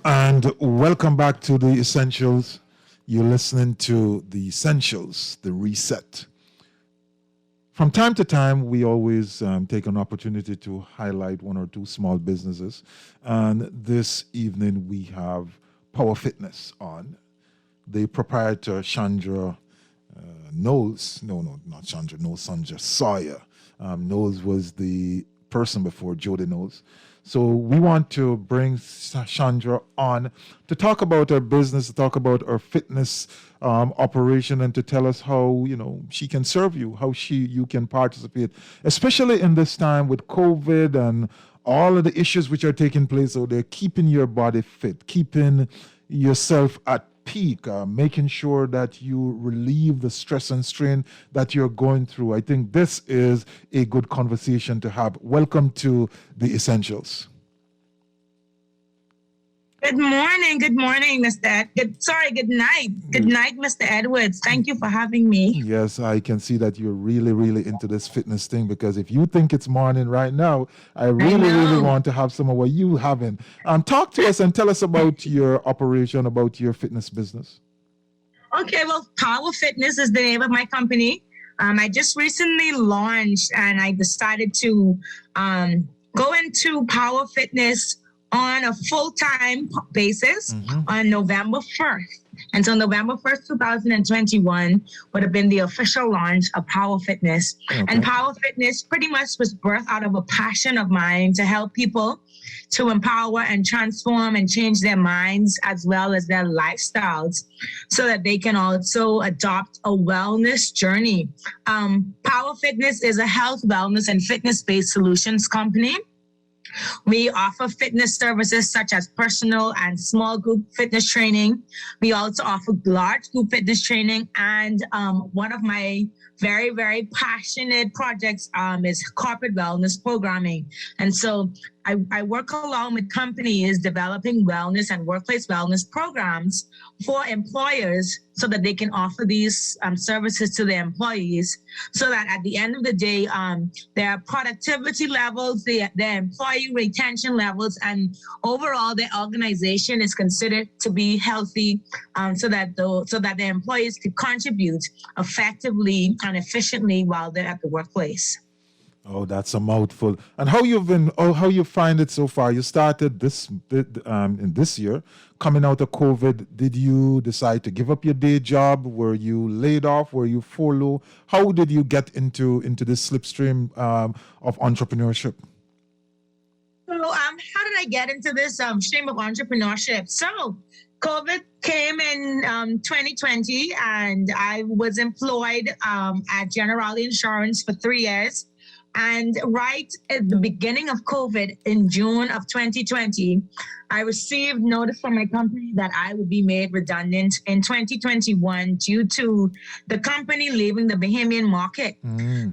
And welcome back to The Essentials. You're listening to The Essentials, The Reset. From time to time, we always take an opportunity to highlight one or two small businesses. And this evening, we have Power Fitness on. The proprietor, Chandra Knowles, not Chandra Knowles, Sandra Sawyer. Knowles was the person before Jody Knowles. So we want to bring Chandra on to talk about her business, to talk about her fitness operation, and to tell us how, she can serve you, how you can participate, especially in this time with COVID and all of the issues which are taking place out there, keeping your body fit, keeping yourself at peak, making sure that you relieve the stress and strain that you're going through. I think this is a good conversation to have. Welcome to The Essentials.
Good morning, Mr. Good night. Good night, Mr. Edwards. Thank you for having me.
Yes, I can see that you're really, really into this fitness thing, because if you think it's morning right now, I really want to have some of what you having. Talk to us and tell us about your operation, about your fitness business.
Okay, well, Power Fitness is the name of my company. I just recently launched, and I decided to go into Power Fitness on a full-time basis on November 1st. And so November 1st, 2021 would have been the official launch of Power Fitness. Okay. And Power Fitness pretty much was birthed out of a passion of mine to help people to empower and transform and change their minds as well as their lifestyles so that they can also adopt a wellness journey. Power Fitness is a health, wellness, and fitness-based solutions company. We offer fitness services such as personal and small group fitness training. We also offer large group fitness training. And one of my very, very passionate projects is corporate wellness programming. And so I work along with companies developing wellness and workplace wellness programs for employers so that they can offer these services to their employees, so that at the end of the day, their productivity levels, their employee retention levels, and overall their organization is considered to be healthy, so that the employees can contribute effectively and efficiently while they're at the workplace.
Oh, that's a mouthful. And how you find it so far? You started in this year, coming out of COVID. Did you decide to give up your day job? Were you laid off? Were you furloughed? How did you get into this slipstream of entrepreneurship?
So, how did I get into this stream of entrepreneurship? So, COVID came in 2020, and I was employed at Generali Insurance for 3 years. And right at the beginning of COVID in June of 2020, I received notice from my company that I would be made redundant in 2021 due to the company leaving the Bahamian market.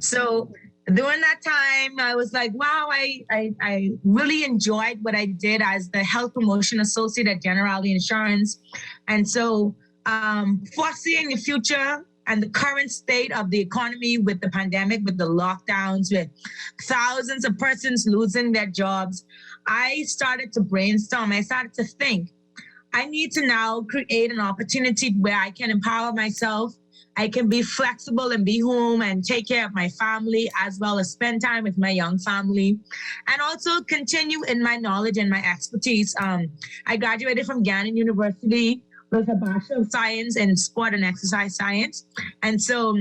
So during that time, I was like, wow, I really enjoyed what I did as the health promotion associate at Generali Insurance. And so foreseeing the future and the current state of the economy with the pandemic, with the lockdowns, with thousands of persons losing their jobs, I started to brainstorm. I started to think, I need to now create an opportunity where I can empower myself. I can be flexible and be home and take care of my family, as well as spend time with my young family, and also continue in my knowledge and my expertise. I graduated from Gannon University with a Bachelor of Science in Sport and Exercise Science. And so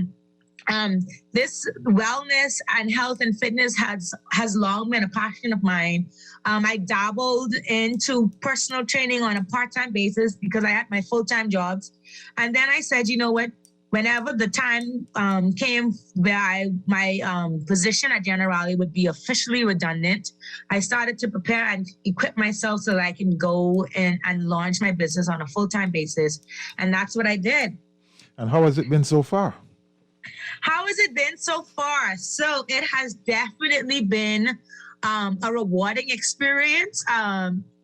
this wellness and health and fitness has long been a passion of mine. I dabbled into personal training on a part-time basis because I had my full-time jobs. And then I said, you know what? Whenever the time came where my position at Generali would be officially redundant, I started to prepare and equip myself so that I can go in and launch my business on a full-time basis. And that's what I did.
And how has it been so far?
How has it been so far? So it has definitely been a rewarding experience.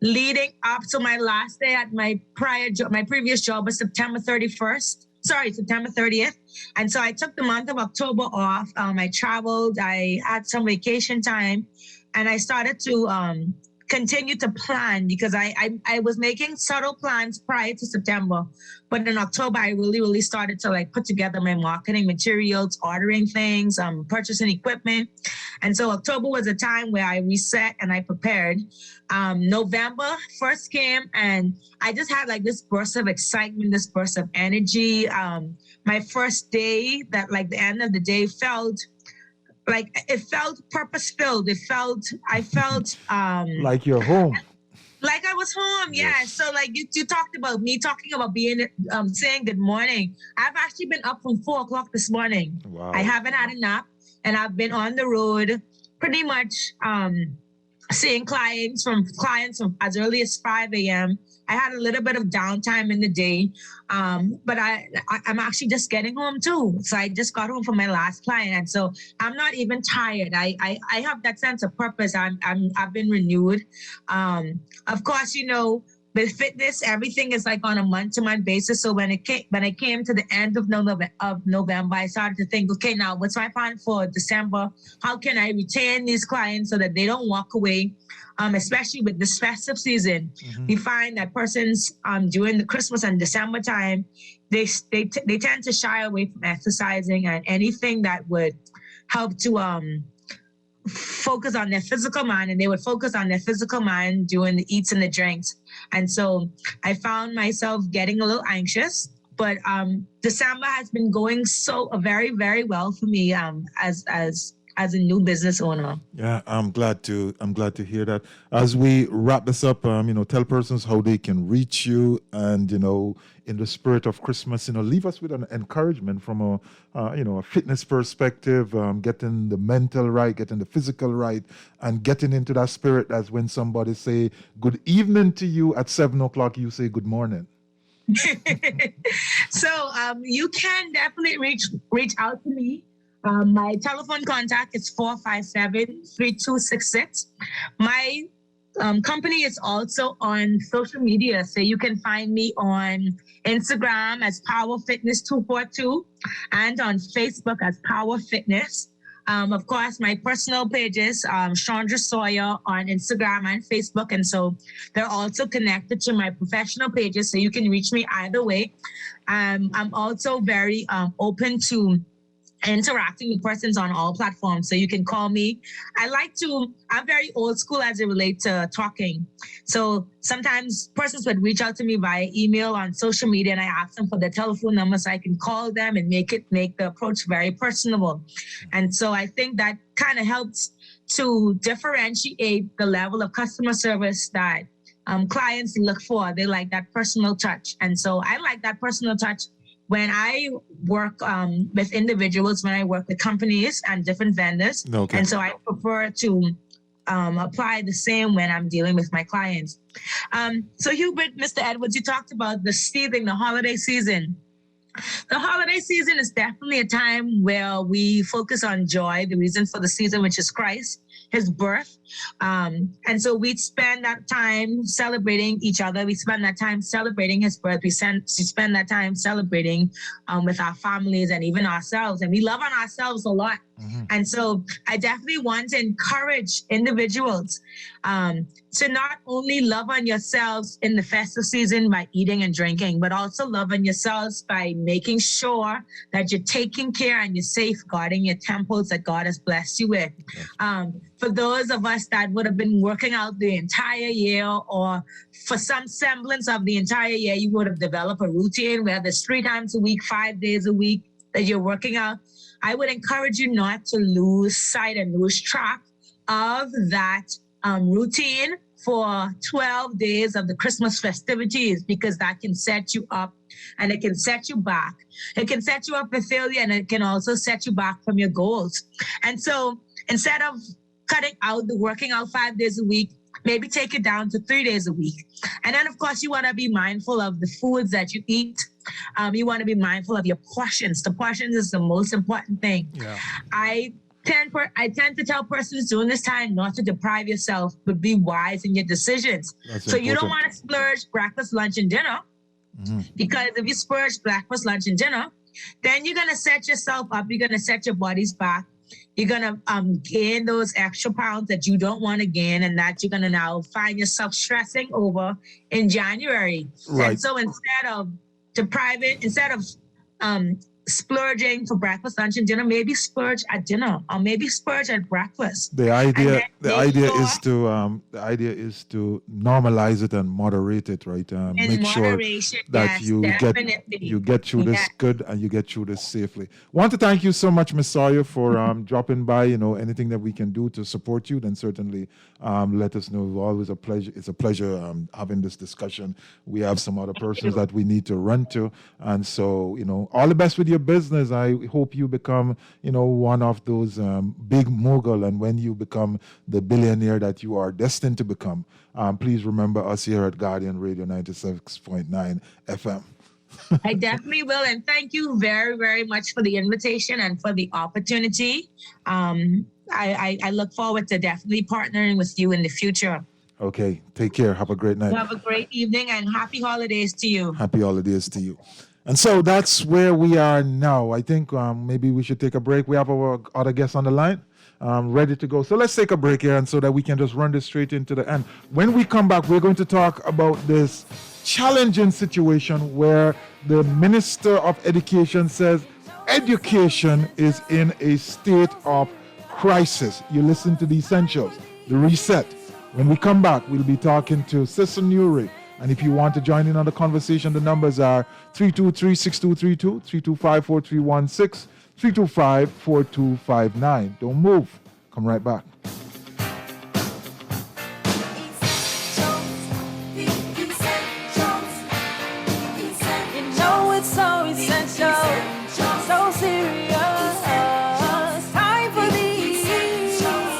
Leading up to my last day at my previous job was September 30th. And so I took the month of October off. I traveled, I had some vacation time, and I started to continue to plan because I was making subtle plans prior to September. But in October, I really started to put together my marketing materials, ordering things, purchasing equipment. And so October was a time where I reset and I prepared. November first came and I just had this burst of excitement, this burst of energy. My first day, the end of the day felt purpose-filled. I felt
like you're home.
Like I was home, yeah. So you talked about me talking about being saying good morning. I've actually been up from 4 o'clock this morning.
Wow.
I haven't had a nap, and I've been on the road pretty much seeing clients from as early as 5 a.m. I had a little bit of downtime in the day, but I'm actually just getting home too. So I just got home from my last client, and so I'm not even tired. I have that sense of purpose. I've been renewed. Of course, with fitness, everything is on a month-to-month basis. So when I came to the end of November, I started to think, okay, now what's my plan for December? How can I retain these clients so that they don't walk away? Especially with this festive season, we find that persons during the Christmas and December time, they tend to shy away from exercising and anything that would help to focus on their physical mind, and they would focus on their physical mind during the eats and the drinks. And so I found myself getting a little anxious, but December has been going very, very well for me as a new business owner.
Yeah, I'm glad to hear that. As we wrap this up, tell persons how they can reach you, and in the spirit of Christmas, leave us with an encouragement from a fitness perspective, getting the mental right, getting the physical right, and getting into that spirit as when somebody say good evening to you at 7 o'clock, you say good morning.
So you can definitely reach out to me. My telephone contact is 457-3266. My company is also on social media, so you can find me on Instagram as Power Fitness 242 and on Facebook as Power Fitness. Of course, my personal pages, Chandra Sawyer on Instagram and Facebook, and so they're also connected to my professional pages, so you can reach me either way. I'm also very open to interacting with persons on all platforms. So you can call me. I'm very old school as it relates to talking. So sometimes persons would reach out to me via email on social media, and I ask them for their telephone number so I can call them and make the approach very personable. And so I think that kind of helps to differentiate the level of customer service that clients look for. They like that personal touch. And so I like that personal touch when I work with individuals, when I work with companies and different vendors.
Okay.
And so I prefer to apply the same when I'm dealing with my clients. So Hubert, Mr. Edwards, you talked about the holiday season. The holiday season is definitely a time where we focus on joy, the reason for the season, which is Christ, his birth. And so we spend that time celebrating each other. We spend that time celebrating his birth. We spend that time celebrating with our families and even ourselves. And we love on ourselves a lot. And so I definitely want to encourage individuals to not only love on yourselves in the festive season by eating and drinking, but also love on yourselves by making sure that you're taking care and you're safeguarding your temples that God has blessed you with. For those of us that would have been working out the entire year, or for some semblance of the entire year, you would have developed a routine where there's 3 times a week, 5 days a week that you're working out. I would encourage you not to lose sight and lose track of that routine for 12 days of the Christmas festivities, because that can set you up and it can set you back. It can set you up for failure, and it can also set you back from your goals. And so instead of cutting out the working out 5 days a week, maybe take it down to 3 days a week. And then, of course, you want to be mindful of the foods that you eat. You want to be mindful of your portions. The portions is the most important thing. Yeah. I tend to tell persons during this time not to deprive yourself, but be wise in your decisions. That's so important. You don't want to splurge breakfast, lunch, and dinner. Because if you splurge breakfast, lunch, and dinner, then you're going to set yourself up. You're going to set your bodies back. You're going to gain those extra pounds that you don't want to gain, and that you're going to now find yourself stressing over in January. Right. And so instead of splurging for breakfast, lunch, and dinner, maybe splurge at dinner, or maybe splurge at breakfast.
The idea is to normalize it and moderate it, right? Make sure that you get through this good and you get through this safely. Want to thank you so much, Ms. Sawyer, for dropping by. Anything that we can do to support you, then certainly let us know. It's always a pleasure. It's a pleasure having this discussion. We have some other persons that we need to run to, and so all the best with your business. I hope you become one of those big mogul, and when you become the billionaire that you are destined to become, please remember us here at Guardian Radio 96.9 FM.
I definitely will, and thank you very, very much for the invitation and for the opportunity. I look forward to definitely partnering with you in the future.
Okay, take care. Have a great night.
Have a great evening, and happy holidays to you.
Happy holidays to you. And so that's where we are now. I think maybe we should take a break. We have our other guests on the line ready to go. So let's take a break here, and so that we can just run this straight into the end. When we come back, we're going to talk about this challenging situation where the Minister of Education says education is in a state of crisis. You listen to the essentials, the reset. When we come back, we'll be talking to Sister Nuri. And if you want to join in on the conversation, the numbers are 323-6232, 325-4316, 325-4259. Don't move. Come right back.
It's so essential, so serious. Time for these essentials.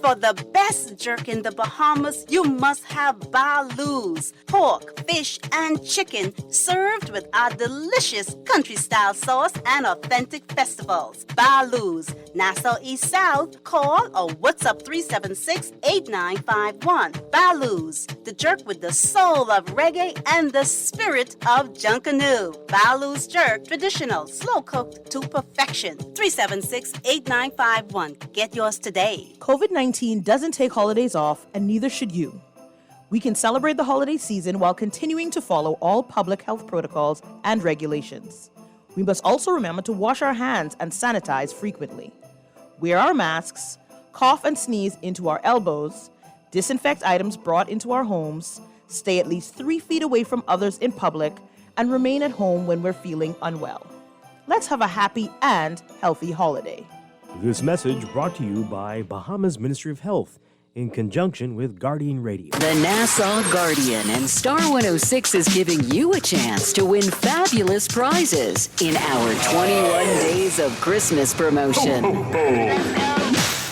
For the best jerk in the Bahamas, you must have balus, pork, fish, and chicken served with our delicious country-style sauce and authentic festivals. Balus, Nassau East South, call or WhatsApp 376-8951. Balus, the jerk with the soul of reggae and the spirit of Junkanoo. Balus jerk, traditional, slow-cooked to perfection. 376-8951. Get yours today.
COVID-19 doesn't take holidays off, and neither should you. We can celebrate the holiday season while continuing to follow all public health protocols and regulations. We must also remember to wash our hands and sanitize frequently. Wear our masks, cough and sneeze into our elbows, disinfect items brought into our homes, stay at least 3 feet away from others in public, and remain at home when we're feeling unwell. Let's have a happy and healthy holiday.
This message brought to you by Bahamas Ministry of Health in conjunction with Guardian Radio.
The Nassau Guardian and Star 106 is giving you a chance to win fabulous prizes in our 21 Days of Christmas promotion.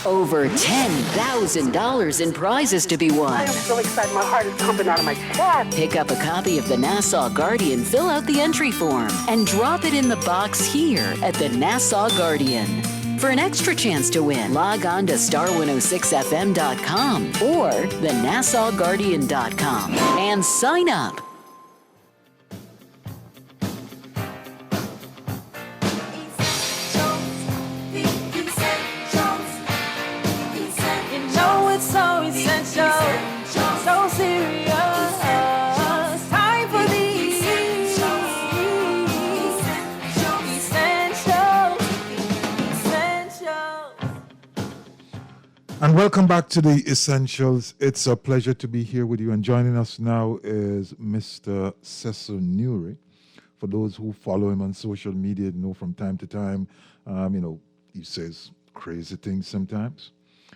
Over $10,000 in prizes to be won.
I am so excited. My heart is pumping out of my chest.
Pick up a copy of the Nassau Guardian, fill out the entry form, and drop it in the box here at the Nassau Guardian. For an extra chance to win, log on to star106fm.com or thenassauguardian.com and sign up.
You know it's so essential, so serious. Time for these essentials.
And welcome back to the Essentials. It's a pleasure to be here with you. And joining us now is Mr. Cecil Newry. For those who follow him on social media, know from time to time, he says crazy things sometimes.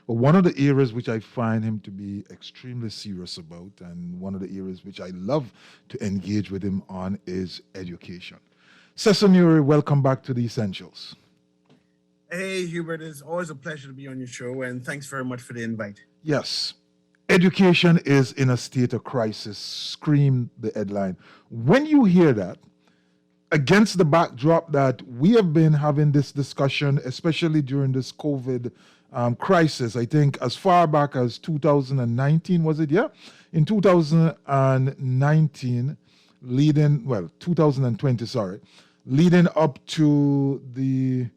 But one of the areas which I find him to be extremely serious about, and one of the areas which I love to engage with him on, is education. Cecil Newry, welcome back to the Essentials.
Hey, Hubert, it's always a pleasure to be on your show, and thanks very much for the invite.
Yes. Education is in a state of crisis, screamed the headline. When you hear that, against the backdrop that we have been having this discussion, especially during this COVID crisis, I think as far back as 2019, was it? Yeah. In 2019, 2020, leading up to the,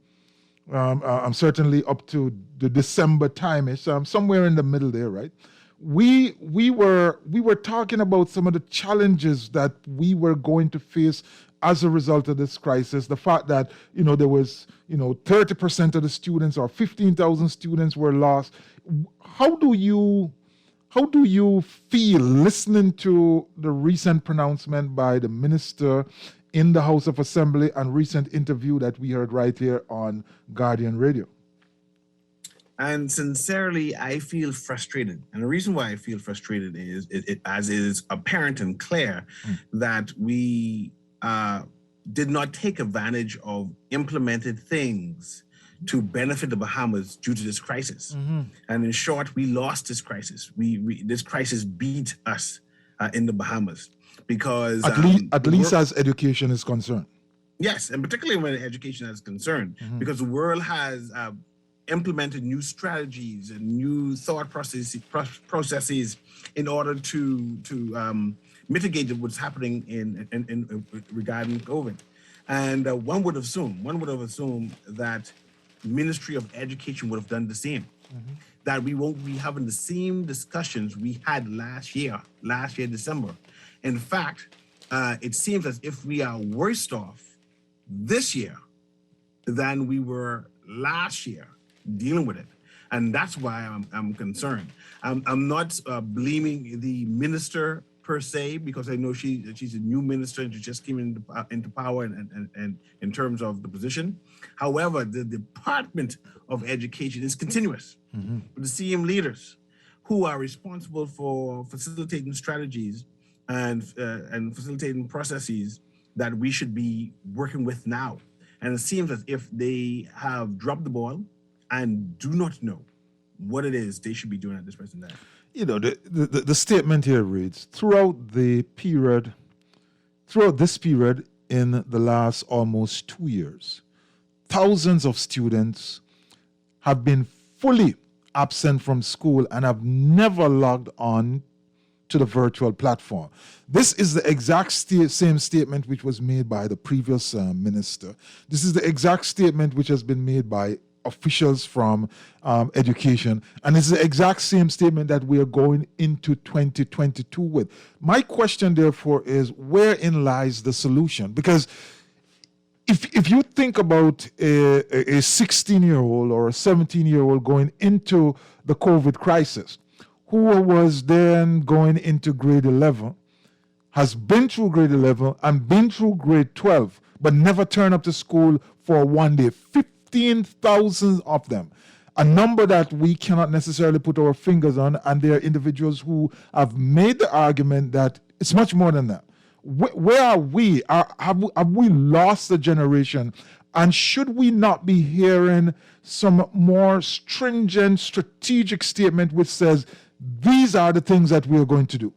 certainly up to the December time-ish, somewhere in the middle there, right? We were talking about some of the challenges that we were going to face as a result of this crisis. The fact that, there was, 30% of the students or 15,000 students were lost. How do you feel listening to the recent pronouncement by the minister in the House of Assembly and recent interview that we heard right here on Guardian Radio?
And sincerely, I feel frustrated. And the reason why I feel frustrated is, as is apparent and clear, that we did not take advantage of implemented things to benefit the Bahamas due to this crisis. And in short, we lost this crisis. This crisis beat us in the Bahamas because...
At least as education is concerned.
Yes, and particularly when education is concerned, because the world has implemented new strategies and new thought processes in order to mitigate what's happening in regarding COVID. And one would assume that Ministry of Education would have done the same. That we won't be having the same discussions we had last year, December. In fact, it seems as if we are worse off this year than we were last year dealing with it. And that's why I'm concerned. I'm not blaming the minister per se, because I know she's a new minister and she just came into power and in terms of the position. However, the Department of Education is continuous with the CM leaders who are responsible for facilitating strategies and facilitating processes that we should be working with now. And it seems as if they have dropped the ball and do not know what it is they should be doing at this present time.
The statement here reads, throughout this period in the last almost 2 years, thousands of students have been fully absent from school and have never logged on to the virtual platform. This is the exact same statement which was made by the previous minister. This is the exact statement which has been made by officials from education. And it's the exact same statement that we are going into 2022 with. My question, therefore, is wherein lies the solution? Because if you think about a 16-year-old or a 17-year-old going into the COVID crisis, who was then going into grade 11, has been through grade 11 and been through grade 12, but never turned up to school for one day, 15,000 of them. a number that we cannot necessarily put our fingers on, and there are individuals who have made the argument that it's much more than that. Where are we? Have we lost a generation? And should we not be hearing some more stringent, strategic statement which says, these are the things that we are going to do?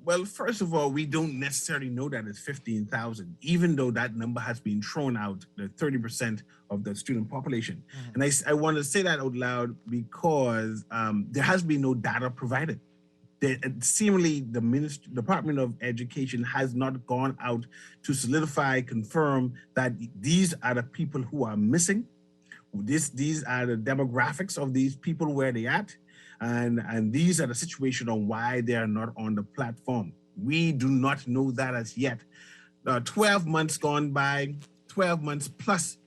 Well, first of all, we don't necessarily know that it's 15,000, even though that number has been thrown out, the 30% of the student population. And I want to say that out loud because there has been no data provided. Seemingly, the Department of Education has not gone out to solidify, confirm that these are the people who are missing. These are the demographics of these people, where they at. And these are the situation on why they are not on the platform. We do not know that as yet. 12 months gone by, 12 months plus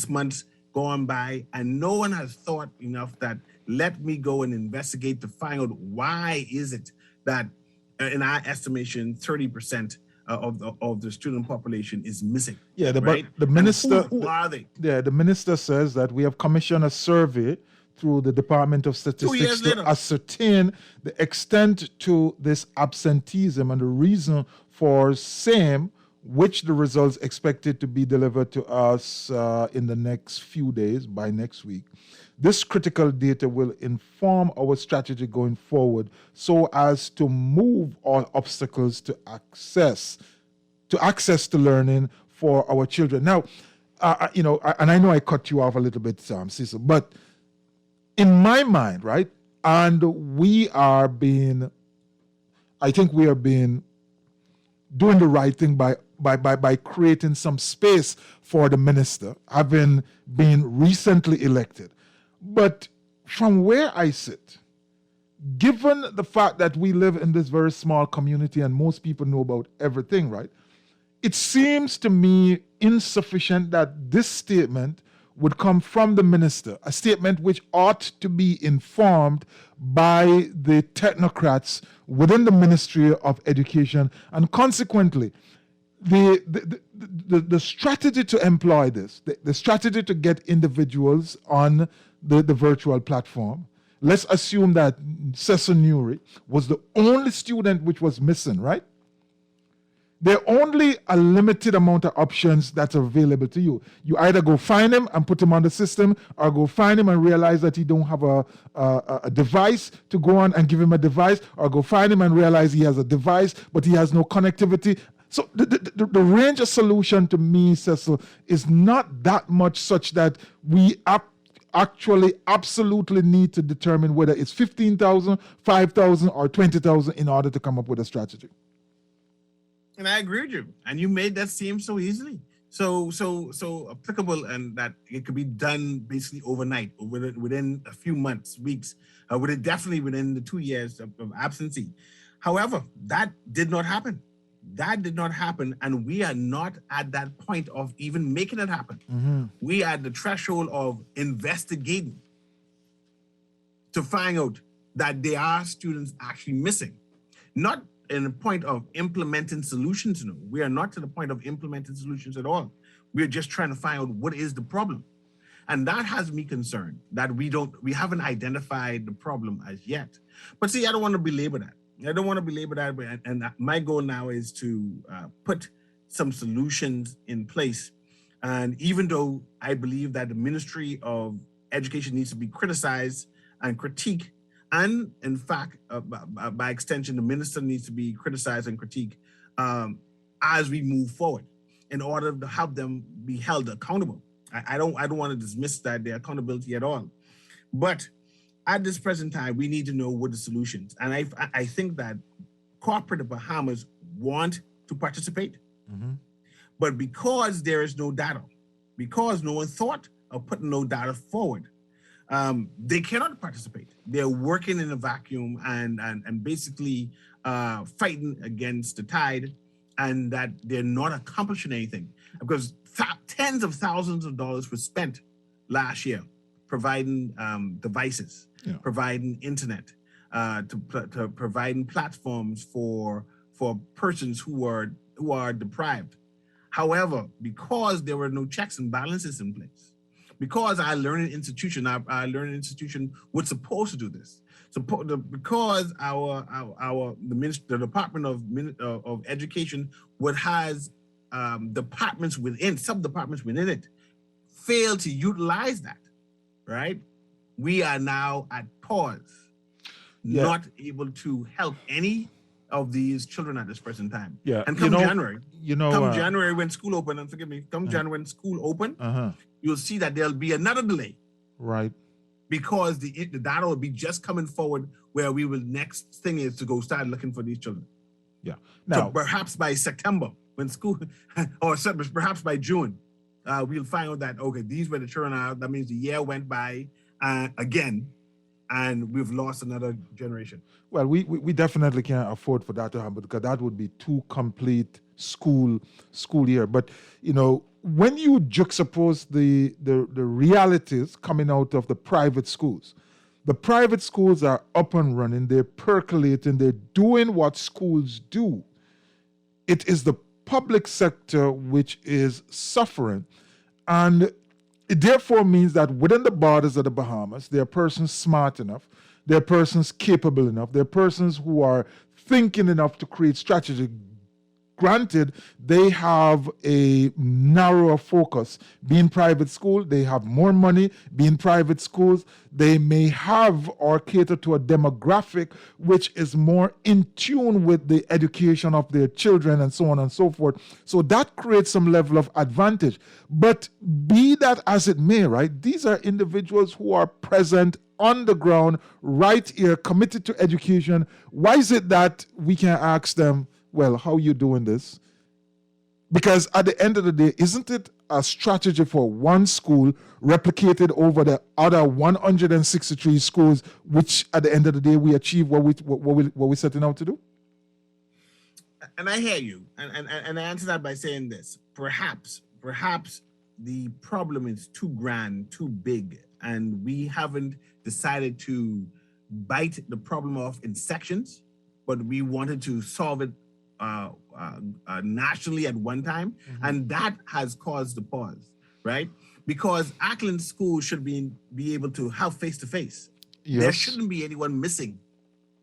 months gone by, and no one has thought enough that let me go and investigate to find out why is it that, in our estimation, 30% of the student population is missing.
Yeah,
right?
but the minister.
Who are they?
Yeah, the minister says that we have commissioned a survey through the Department of Statistics to ascertain the extent to this absenteeism and the reason for same, which the results expected to be delivered to us in the next few days, by next week. This critical data will inform our strategy going forward so as to move all obstacles to access to learning for our children. Now, and I know I cut you off a little bit, Cecil, but in my mind, right, and I think we are doing the right thing by creating some space for the minister, having been recently elected. But from where I sit, given the fact that we live in this very small community and most people know about everything, right, it seems to me insufficient that this statement would come from the minister, a statement which ought to be informed by the technocrats within the Ministry of Education, and consequently, the strategy to employ this, the strategy to get individuals on the virtual platform. Let's assume that Cecil Newry was the only student which was missing, right? There are only a limited amount of options that are available to you. You either go find him and put him on the system, or go find him and realize that he don't have a device to go on and give him a device, or go find him and realize he has a device, but he has no connectivity. So the range of solution to me, Cecil, is not that much such that we actually absolutely need to determine whether it's 15,000, 5,000, or 20,000 in order to come up with a strategy.
And I agree with you. And you made that seem so easily, so applicable, and that it could be done basically overnight, or within a few months, weeks, definitely within the 2 years of absentee. However, that did not happen. And we are not at that point of even making it happen.
Mm-hmm.
We are at the threshold of investigating to find out that there are students actually missing. Not in the point of implementing solutions. No, we are not to the point of implementing solutions at all. We're just trying to find out what is the problem. And that has me concerned that we haven't identified the problem as yet. But see, I don't want to belabor that. And my goal now is to put some solutions in place. And even though I believe that the Ministry of Education needs to be criticized and critiqued, and in fact, by extension, the minister needs to be criticized and critiqued as we move forward in order to help them be held accountable. I don't want to dismiss their accountability at all. But at this present time, we need to know what the solutions. And I think that corporate Bahamas want to participate,
mm-hmm.
but because there is no data, because no one thought of putting no data forward, they cannot participate. They're working in a vacuum and basically fighting against the tide, and that they're not accomplishing anything, because tens of thousands of dollars were spent last year providing devices, providing internet, to providing platforms for persons who are deprived. However, because there were no checks and balances in place, because our learning institution was supposed to do this. So because the Department of Education has departments within, sub-departments within it, fail to utilize that, right? We are now at pause, not able to help any of these children at this present time.
Yeah,
and come January,
January
when school open, and forgive me, January when school open, you'll see that there'll be another delay,
right?
Because the data will be just coming forward, where we will next thing is to go start looking for these children.
Yeah.
Now, so perhaps by September, when school, or perhaps by June, we'll find out that okay, these were the children out. That means the year went by again, and we've lost another generation.
Well, we definitely can't afford for that to happen, because that would be too complete school year. But when you juxtapose the realities coming out of the private schools are up and running, they're percolating, they're doing what schools do. It is the public sector which is suffering. And it therefore means that within the borders of the Bahamas, there are persons smart enough, there are persons capable enough, there are persons who are thinking enough to create strategy. Granted, they have a narrower focus. Being private school, they have more money. Being private schools, they may have or cater to a demographic which is more in tune with the education of their children and so on and so forth. So that creates some level of advantage. But be that as it may, right, these are individuals who are present on the ground, right here, committed to education. Why is it that we can ask them, well, how are you doing this? Because at the end of the day, isn't it a strategy for one school replicated over the other 163 schools, which at the end of the day we achieve what we're setting out to do?
And I hear you, and I answer that by saying this: perhaps the problem is too grand, too big, and we haven't decided to bite the problem off in sections, but we wanted to solve it nationally at one time, and that has caused the pause, right? Because Ackland School should be able to have face-to-face.
Yes.
There shouldn't be anyone missing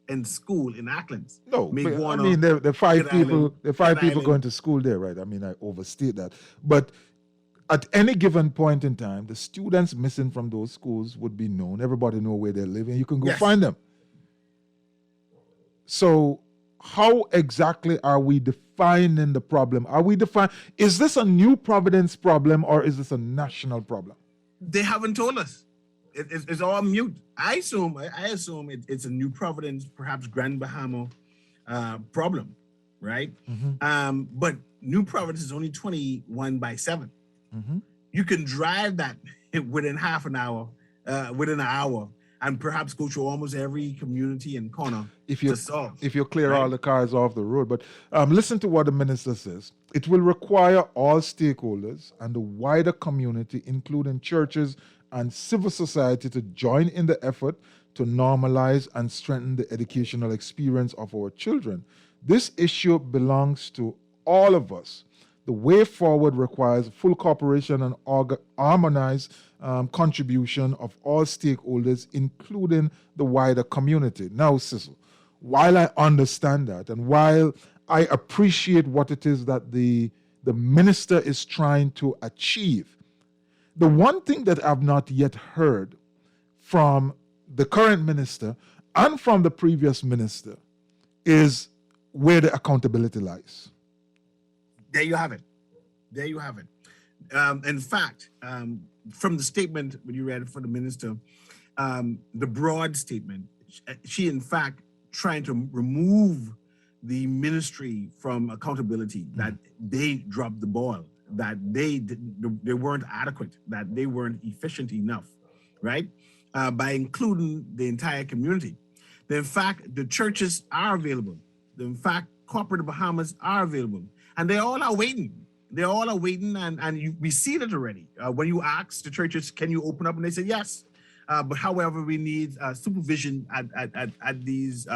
in school in Ackland.
No, I mean there are five people. There are five people going to school there, right? I mean, I overstate that, but at any given point in time, the students missing from those schools would be known. Everybody know where they're living. You can go find them. So how exactly are we defining the problem? Is this a New Providence problem or is this a national problem?
They haven't told us. It's all mute. I assume it's a New Providence, perhaps Grand Bahama problem, right? But New Providence is only 21/7. You can drive that within half an hour, within an hour, and perhaps go through almost every community and corner
if you clear all the cars off the road. But listen to what the minister says. It will require all stakeholders and the wider community, including churches and civil society, to join in the effort to normalize and strengthen the educational experience of our children. This issue belongs to all of us. The way forward requires full cooperation and harmonized contribution of all stakeholders, including the wider community. Now, Cecil, while I understand that and while I appreciate what it is that the minister is trying to achieve, the one thing that I've not yet heard from the current minister and from the previous minister is where the accountability lies.
There you have it. In fact, from the statement when you read it for the minister, the broad statement, she in fact trying to remove the ministry from accountability, that they dropped the ball, that they weren't adequate, that they weren't efficient enough, right? By including the entire community. In fact, the churches are available. In fact, corporate Bahamas are available. And they all are waiting. And we see that already. When you ask the churches, can you open up? And they say yes. But however, we need supervision at these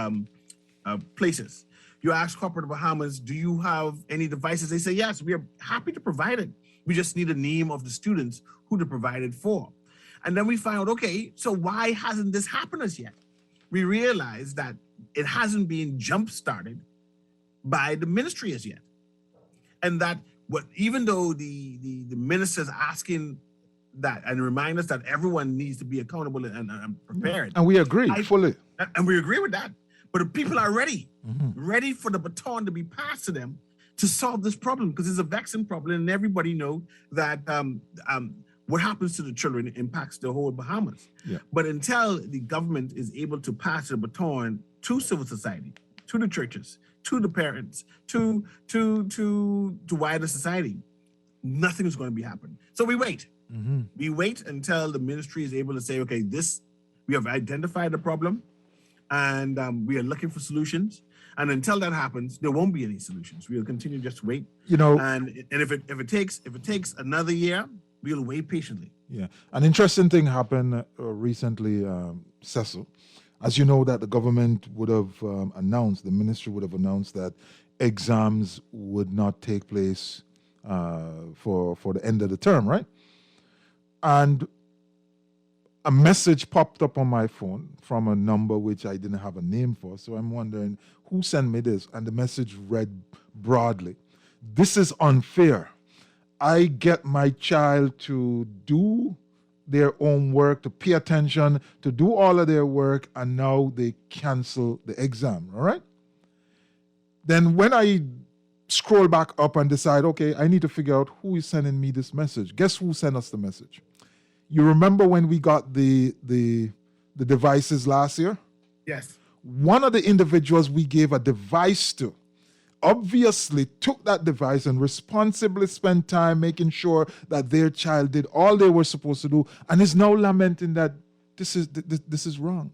places. You ask corporate Bahamas, do you have any devices? They say yes, we are happy to provide it. We just need a name of the students who to provide it for. And then we find out, okay, so why hasn't this happened as yet? We realize that it hasn't been jump-started by the ministry as yet. And that even though the minister's asking that and remind us that everyone needs to be accountable and prepared.
And we agree fully.
And we agree with that. But the people are ready for the baton to be passed to them to solve this problem, because it's a vexing problem, and everybody know that what happens to the children impacts the whole Bahamas.
Yeah.
But until the government is able to pass the baton to civil society, to the churches, to the parents, to wider society, nothing is going to be happening. So we wait. We wait until the ministry is able to say, okay, we have identified the problem, and we are looking for solutions. And until that happens, there won't be any solutions. We'll continue just to wait. And if it takes another year, we'll wait patiently.
Yeah. An interesting thing happened recently, Cecil. As you know, that the government would have announced, the ministry would have announced that exams would not take place for the end of the term, right? And a message popped up on my phone from a number which I didn't have a name for. So I'm wondering who sent me this. And the message read broadly: "This is unfair. I get my child to do their own work, to pay attention, to do all of their work, and now they cancel the exam." All right? Then when I scroll back up and decide, okay, I need to figure out who is sending me this message. Guess who sent us the message? You remember when we got the devices last year?
Yes.
One of the individuals we gave a device to obviously took that device and responsibly spent time making sure that their child did all they were supposed to do, and is now lamenting that this is wrong.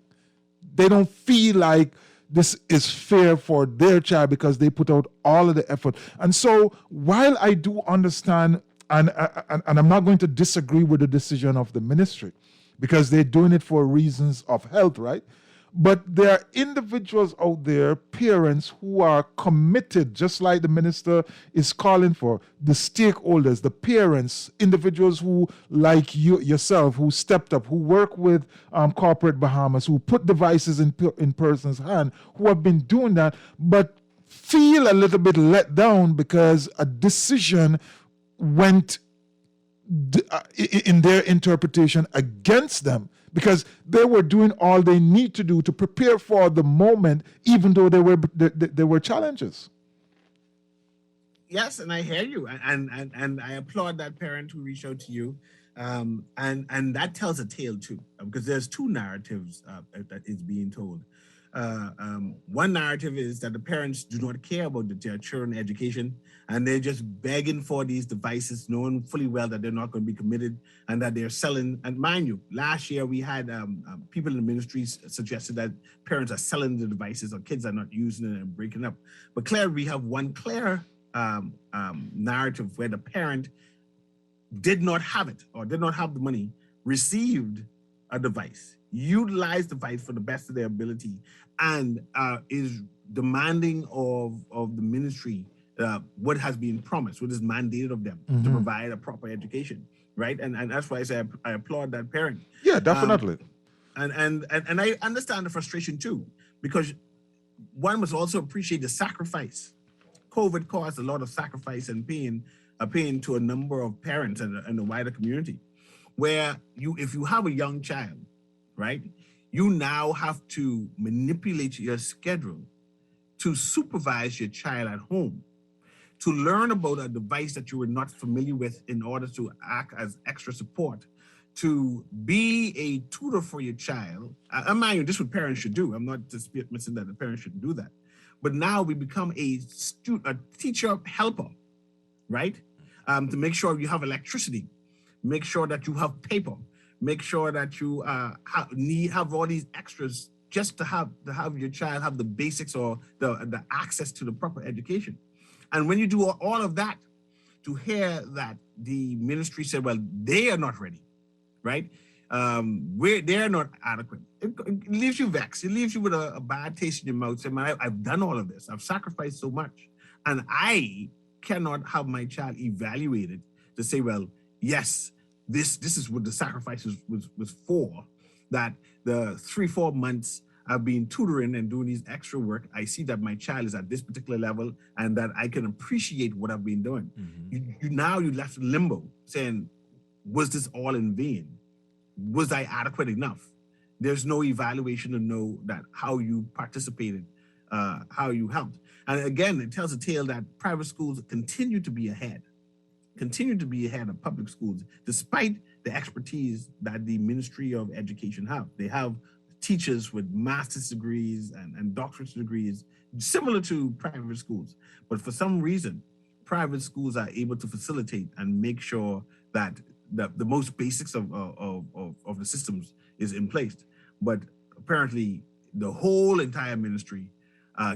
They don't feel like this is fair for their child because they put out all of the effort. And so while I do understand, and I'm not going to disagree with the decision of the ministry, because they're doing it for reasons of health, right? But there are individuals out there, parents, who are committed, just like the minister is calling for, the stakeholders, the parents, individuals who, like yourself, who stepped up, who work with corporate Bahamas, who put devices in person's hand, who have been doing that, but feel a little bit let down because a decision went in their interpretation against them, because they were doing all they need to do to prepare for the moment, even though there were challenges.
Yes, and I hear you, and I applaud that parent who reached out to you, and that tells a tale too, because there's two narratives that is being told. One narrative is that the parents do not care about their children's education, and they're just begging for these devices, knowing fully well that they're not going to be committed, and that they're selling. And mind you, last year we had people in the ministries suggested that parents are selling the devices, or kids are not using it and breaking up. But clearly, we have one clear narrative where the parent did not have it, or did not have the money, received a device, utilized the device for the best of their ability, and is demanding of the ministry what has been promised, what is mandated of them to provide a proper education, right? And that's why I say I applaud that parent.
Yeah, definitely.
And I understand the frustration too, because one must also appreciate the sacrifice. COVID caused a lot of sacrifice and pain to a number of parents and the wider community, where if you have a young child, right, you now have to manipulate your schedule to supervise your child at home, to learn about a device that you were not familiar with in order to act as extra support, to be a tutor for your child. I mind you, this is what parents should do. I'm not dismissing that the parents shouldn't do that. But now we become a teacher helper, right? To make sure you have electricity, make sure that you have paper, make sure that you have all these extras just to have your child have the basics or the access to the proper education. And when you do all of that, to hear that the ministry said, well, they are not ready, right? They're not adequate. It leaves you vexed. It leaves you with a bad taste in your mouth. Say, man, I've done all of this. I've sacrificed so much, and I cannot have my child evaluated to say, well, yes, this is what the sacrifice was for, that the 3-4 months I've been tutoring and doing these extra work, I see that my child is at this particular level and that I can appreciate what I've been doing. You're left in limbo saying, was this all in vain? Was I adequate enough? There's no evaluation to know that how you participated, how you helped. And again, it tells a tale that private schools continue to be ahead of public schools, despite the expertise that the Ministry of Education have. They have teachers with master's degrees and doctorate degrees, similar to private schools. But for some reason, private schools are able to facilitate and make sure that the most basics of the systems is in place. But apparently, the whole entire ministry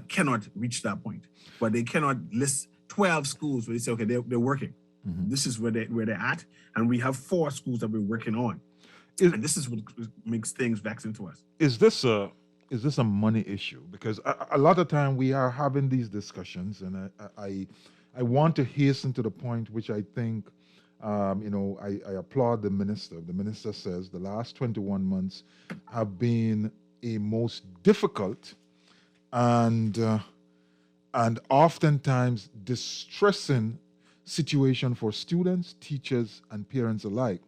cannot reach that point. But they cannot list 12 schools where they say, okay, they're working. This is where they're at, and we have 4 schools that we're working on. And this is what makes things vexing to us.
Is this a money issue? Because a lot of time we are having these discussions, and I want to hasten to the point which I think, I applaud the minister. The minister says the last 21 months have been a most difficult and oftentimes distressing situation for students, teachers, and parents alike.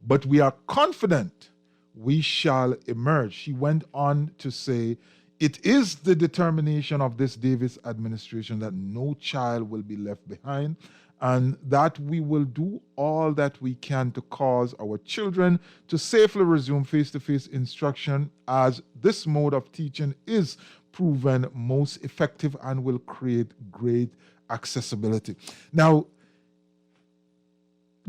But we are confident we shall emerge. She went on to say, it is the determination of this Davis administration that no child will be left behind, and that we will do all that we can to cause our children to safely resume face-to-face instruction, as this mode of teaching is proven most effective and will create great accessibility. Now,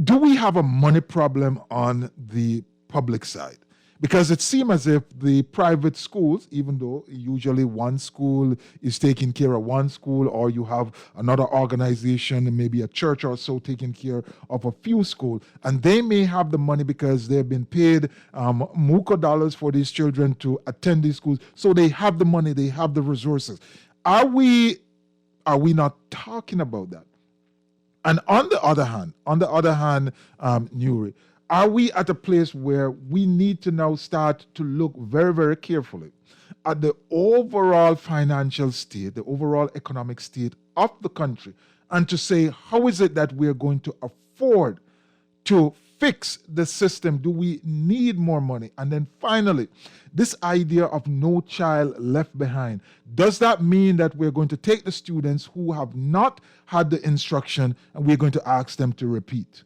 do we have a money problem on the public side? Because it seems as if the private schools, even though usually one school is taking care of one school, or you have another organization, maybe a church or so, taking care of a few schools, and they may have the money because they've been paid muco dollars for these children to attend these schools, so they have the money, they have the resources. Are we not talking about that? And on the other hand, Nuri, are we at a place where we need to now start to look very, very carefully at the overall financial state, the overall economic state of the country, and to say, how is it that we're going to afford to fix the system? Do we need more money? And then finally, this idea of no child left behind, does that mean that we're going to take the students who have not had the instruction and we're going to ask them to repeat?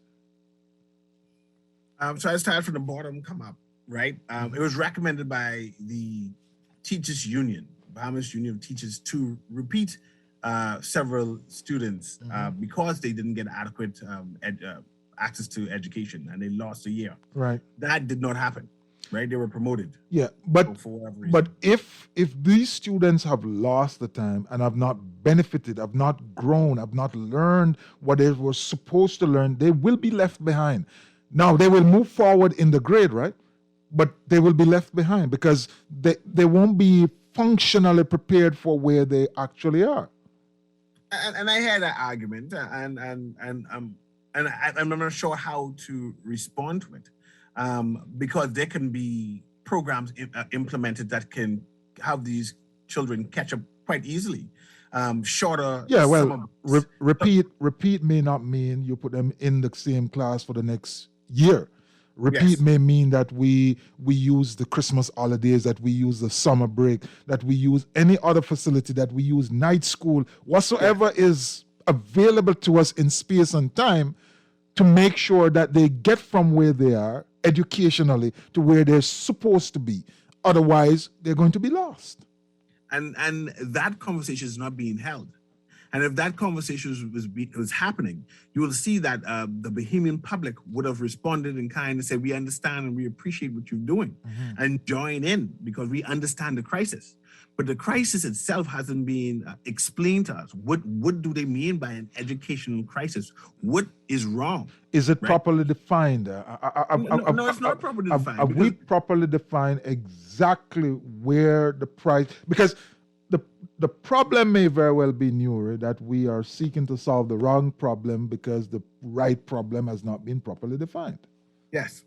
So I started from the bottom, come up, right? It was recommended by the Teachers Union, Bahamas Union of Teachers, to repeat several students because they didn't get adequate access to education and they lost a year.
Right.
That did not happen, right? They were promoted.
Yeah, but
for whatever reason.
But if these students have lost the time and have not benefited, have not grown, have not learned what they were supposed to learn, they will be left behind. Now, they will move forward in the grade, right? But they will be left behind because they won't be functionally prepared for where they actually are.
And I hear that argument, and I'm not sure how to respond to it, because there can be programs implemented that can have these children catch up quite easily. Shorter.
Yeah, well, repeat may not mean you put them in the same class for the next year. Repeat may mean that we use the Christmas holidays, that we use the summer break, that we use any other facility, that we use night school, whatsoever is available to us in space and time, to make sure that they get from where they are educationally to where they're supposed to be. Otherwise, they're going to be lost.
And that conversation is not being held. And if that conversation was happening, you will see that the Bahamian public would have responded in kind and said, we understand and we appreciate what you're doing, and join in because we understand the crisis. But the crisis itself hasn't been explained to us. What do they mean by an educational crisis? What is wrong?
Is it properly defined?
No, it's not properly defined.
Have we properly defined exactly where the price? Because the problem may very well be newer, that we are seeking to solve the wrong problem because the right problem has not been properly defined.
Yes.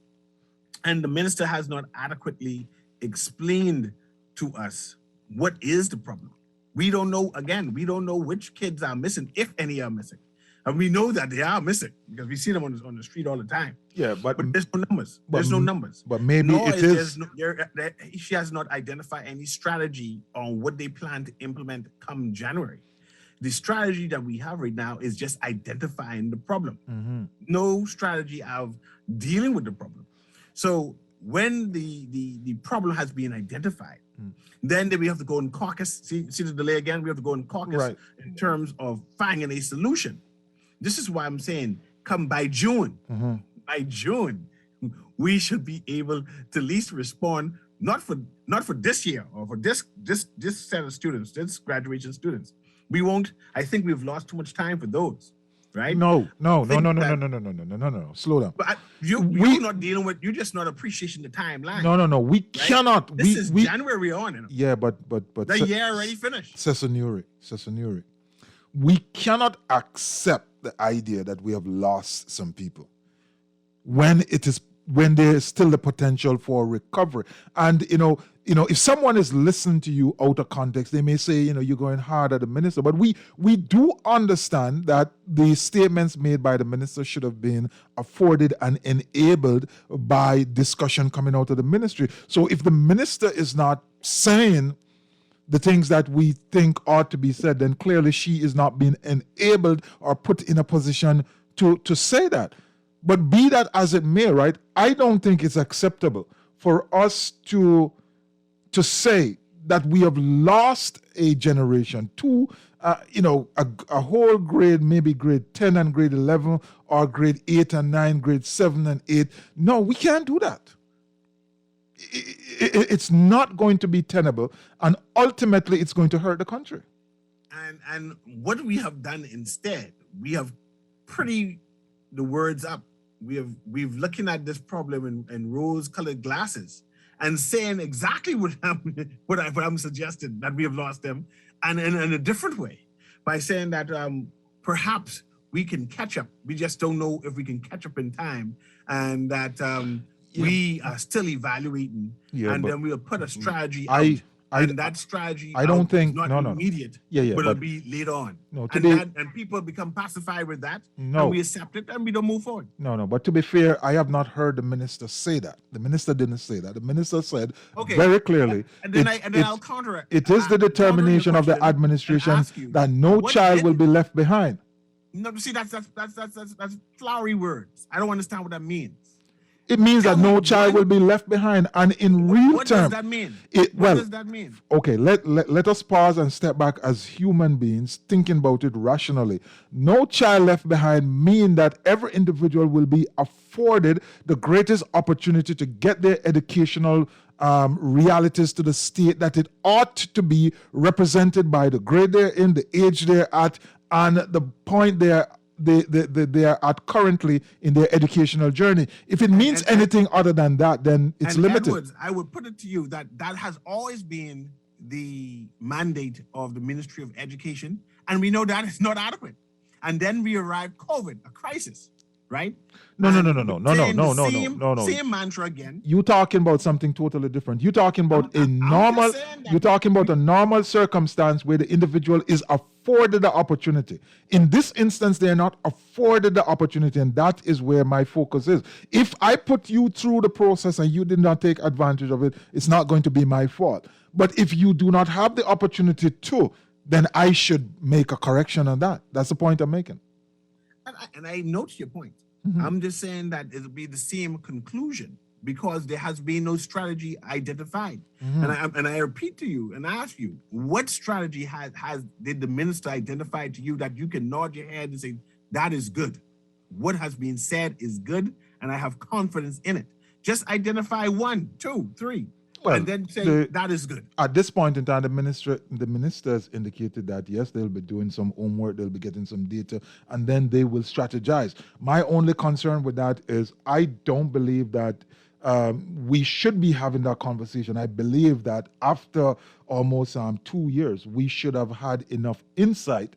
And the minister has not adequately explained to us what is the problem. We don't know, again, we don't know which kids are missing, if any are missing. And we know that they are missing because we see them on the street all the time.
Yeah, but
there's no numbers. There's no numbers.
But maybe
Nor
it is.
She has not identified any strategy on what they plan to implement come January. The strategy that we have right now is just identifying the problem. No strategy of dealing with the problem. So when the problem has been identified, then we have to go in caucus. See the delay again? We have to go in caucus in terms of finding a solution. This is why I'm saying come by June. By June, we should be able to at least respond, not for this year or for this set of students, this graduation students. We won't. I think we've lost too much time for those, right?
No. Slow down.
But you're not dealing with. You're just not appreciating the timeline.
No. We cannot.
This is January on. You know?
Yeah, but
the year already finished.
Sesonuri. We cannot accept the idea that we have lost some people when there is still the potential for recovery. And if someone is listening to you out of context, they may say, you're going hard at the minister. But we do understand that the statements made by the minister should have been afforded and enabled by discussion coming out of the ministry. So if the minister is not saying the things that we think ought to be said, then clearly she is not being enabled or put in a position to say that. But be that as it may, right, I don't think it's acceptable for us to say that we have lost a generation to, a whole grade, maybe grade 10 and grade 11, or grade 8 and 9, grade 7 and 8. No, we can't do that. It's not going to be tenable, and ultimately it's going to hurt the country.
And what we have done instead, we have pretty the words up. We've looking at this problem in rose-colored glasses and saying exactly what I'm suggesting, that we have lost them, and in a different way, by saying that perhaps we can catch up. We just don't know if we can catch up in time, and that we are still evaluating, and then we'll put a strategy out. And that strategy,
I don't think
not immediate, but it'll be later on.
No,
and people become pacified with that, and we accept it, and we don't move forward.
No. But to be fair, I have not heard the minister say that. The minister didn't say that. The minister said very clearly.
And then I'll counter it.
It is the determination of the administration that no child will be left behind.
No, see, that's flowery words. I don't understand what that means.
It means that no child will be left behind, and in real
what
terms,
does that mean?
What
does that mean?
Okay, let us pause and step back as human beings, thinking about it rationally. No child left behind mean that every individual will be afforded the greatest opportunity to get their educational realities to the state that it ought to be, represented by the grade they're in, the age they're at, and the point they are at currently in their educational journey. If it means anything other than that, then it's limited.
Edwards, I would put it to you that has always been the mandate of the Ministry of Education, and we know that is not adequate. And then we arrived COVID, a crisis, right?
No.
Same mantra again.
You're talking about something totally different. You're talking about a normal circumstance where the individual is afforded the opportunity. In this instance, they're not afforded the opportunity, and that is where my focus is. If I put you through the process and you did not take advantage of it, it's not going to be my fault. But if you do not have the opportunity to, then I should make a correction on that. That's the point I'm making.
And I note your point. I'm just saying that it'll be the same conclusion because there has been no strategy identified. And I repeat to you and ask you, what strategy did the minister identify to you that you can nod your head and say, that is good? What has been said is good, and I have confidence in it. Just identify 1, 2, 3. And then say that is good.
At this point in time, the minister has indicated that yes, they'll be doing some homework, they'll be getting some data, and then they will strategize. My only concern with that is I don't believe that we should be having that conversation. I believe that after almost 2 years, we should have had enough insight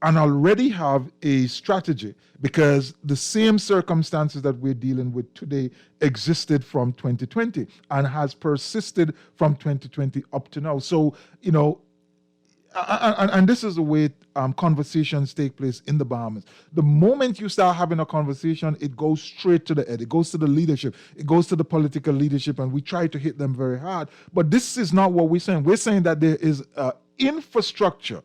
and already have a strategy, because the same circumstances that we're dealing with today existed from 2020 and has persisted from 2020 up to now. So, and this is the way conversations take place in the Bahamas. The moment you start having a conversation, it goes straight to the head. It goes to the leadership. It goes to the political leadership, and we try to hit them very hard. But this is not what we're saying. We're saying that there is infrastructure,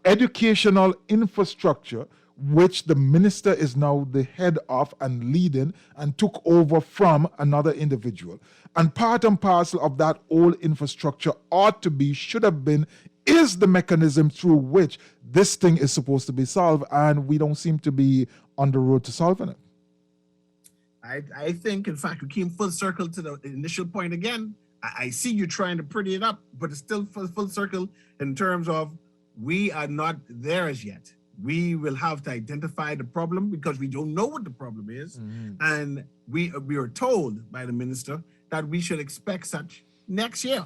educational infrastructure, which the minister is now the head of and leading and took over from another individual. And part and parcel of that old infrastructure should have been, is the mechanism through which this thing is supposed to be solved, and we don't seem to be on the road to solving it.
I think, in fact, we came full circle to the initial point again. I see you trying to pretty it up, but it's still full circle in terms of we are not there as yet. We will have to identify the problem because we don't know what the problem is. And we were told by the minister that we should expect such next year.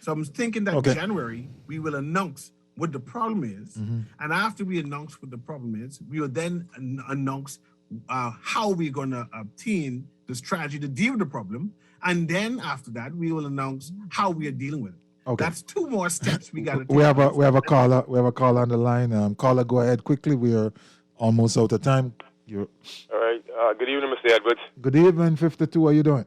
So I'm thinking that January, we will announce what the problem is. And after we announce what the problem is, we will then announce how we're going to obtain the strategy to deal with the problem. And then after that, we will announce how we are dealing with it.
Okay.
That's 2 more steps we got to take.
We have a caller. We have a caller on the line. Caller, go ahead quickly. We are almost out of time.
All right. Good evening, Mr. Edwards.
Good evening, 52. How are you doing?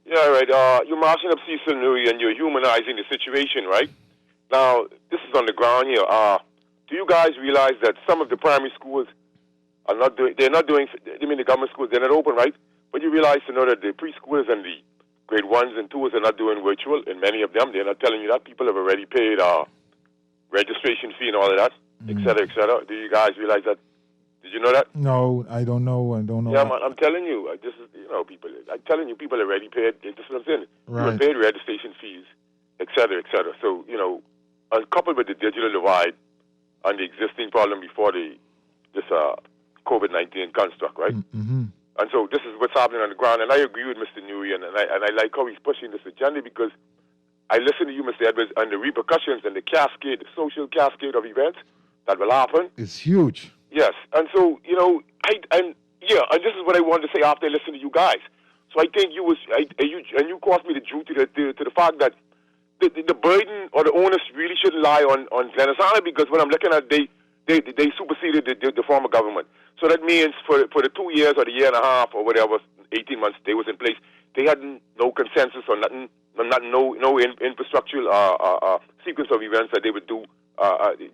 Yeah, all right. You're marching up Cecil Nuri and you're humanizing the situation, right? Now, this is on the ground here. Do you guys realize that some of the primary schools are not doing, the government schools, they're not open, right? But you realize to know that the preschoolers and the grade 1s and 2s are not doing virtual, and many of them, they're not telling you that. People have already paid registration fee and all of that, et cetera, et cetera. Do you guys realize that? Did you know that?
No, I don't know. I don't know.
Yeah, man, I'm telling you. This is, people. I'm telling you, people already paid. This is what I'm saying.
Right.
People paid registration fees, et cetera, et cetera. So, coupled with the digital divide and the existing problem before this COVID-19 construct, right? And so this is what's happening on the ground. And I agree with Mr. Newey, and I like how he's pushing this agenda, because I listen to you, Mr. Edwards, and the repercussions and the cascade, the social cascade of events that will happen.
It's huge.
Yes. And so, and this is what I wanted to say after I listened to you guys. So I think you caused me the due to the fact that the burden or the onus really shouldn't lie on Glennis Island, because when I'm looking at they superseded the former government. So that means for the 2 years or the year and a half or whatever, 18 months they was in place, they had no consensus or nothing, no infrastructural sequence of events that they would do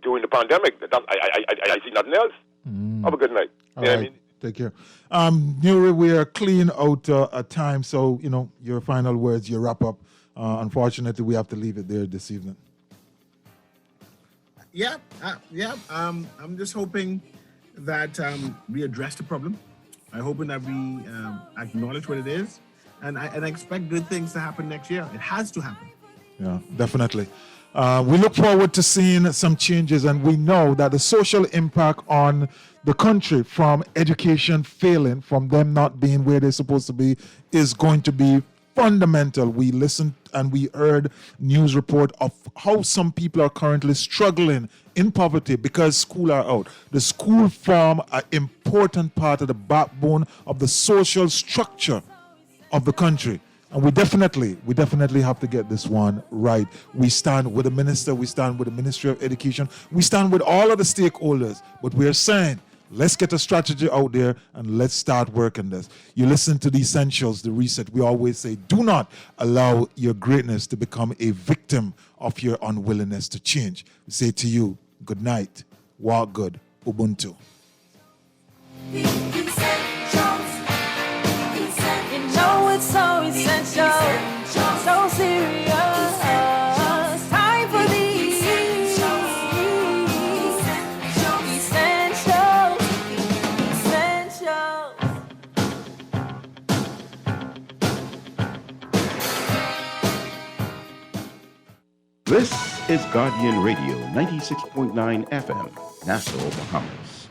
during the pandemic. I see nothing else. Have a good night.
All right. I mean? Take care. Nuri, we are clean out of time, so, your final words, your wrap up. Unfortunately, we have to leave it there this evening.
I'm just hoping that we address the problem. I'm hoping that we acknowledge what it is, and I expect good things to happen next year. It has to happen.
Yeah, definitely. We look forward to seeing some changes, and we know that the social impact on the country from education failing, from them not being where they're supposed to be, is going to be fundamental. We listened and we heard news report of how some people are currently struggling in poverty because school are out. The school form an important part of the backbone of the social structure of the country. And we definitely have to get this one right. We stand with the minister, we stand with the Ministry of Education, we stand with all of the stakeholders, but we're saying, let's get a strategy out there and let's start working this. You listen to the essentials, the reset. We always say, do not allow your greatness to become a victim of your unwillingness to change. We say to you, good night, walk good, Ubuntu.
It's so essential, so serious. Time for these essentials.
This is Guardian Radio 96.9 FM, Nassau, Bahamas.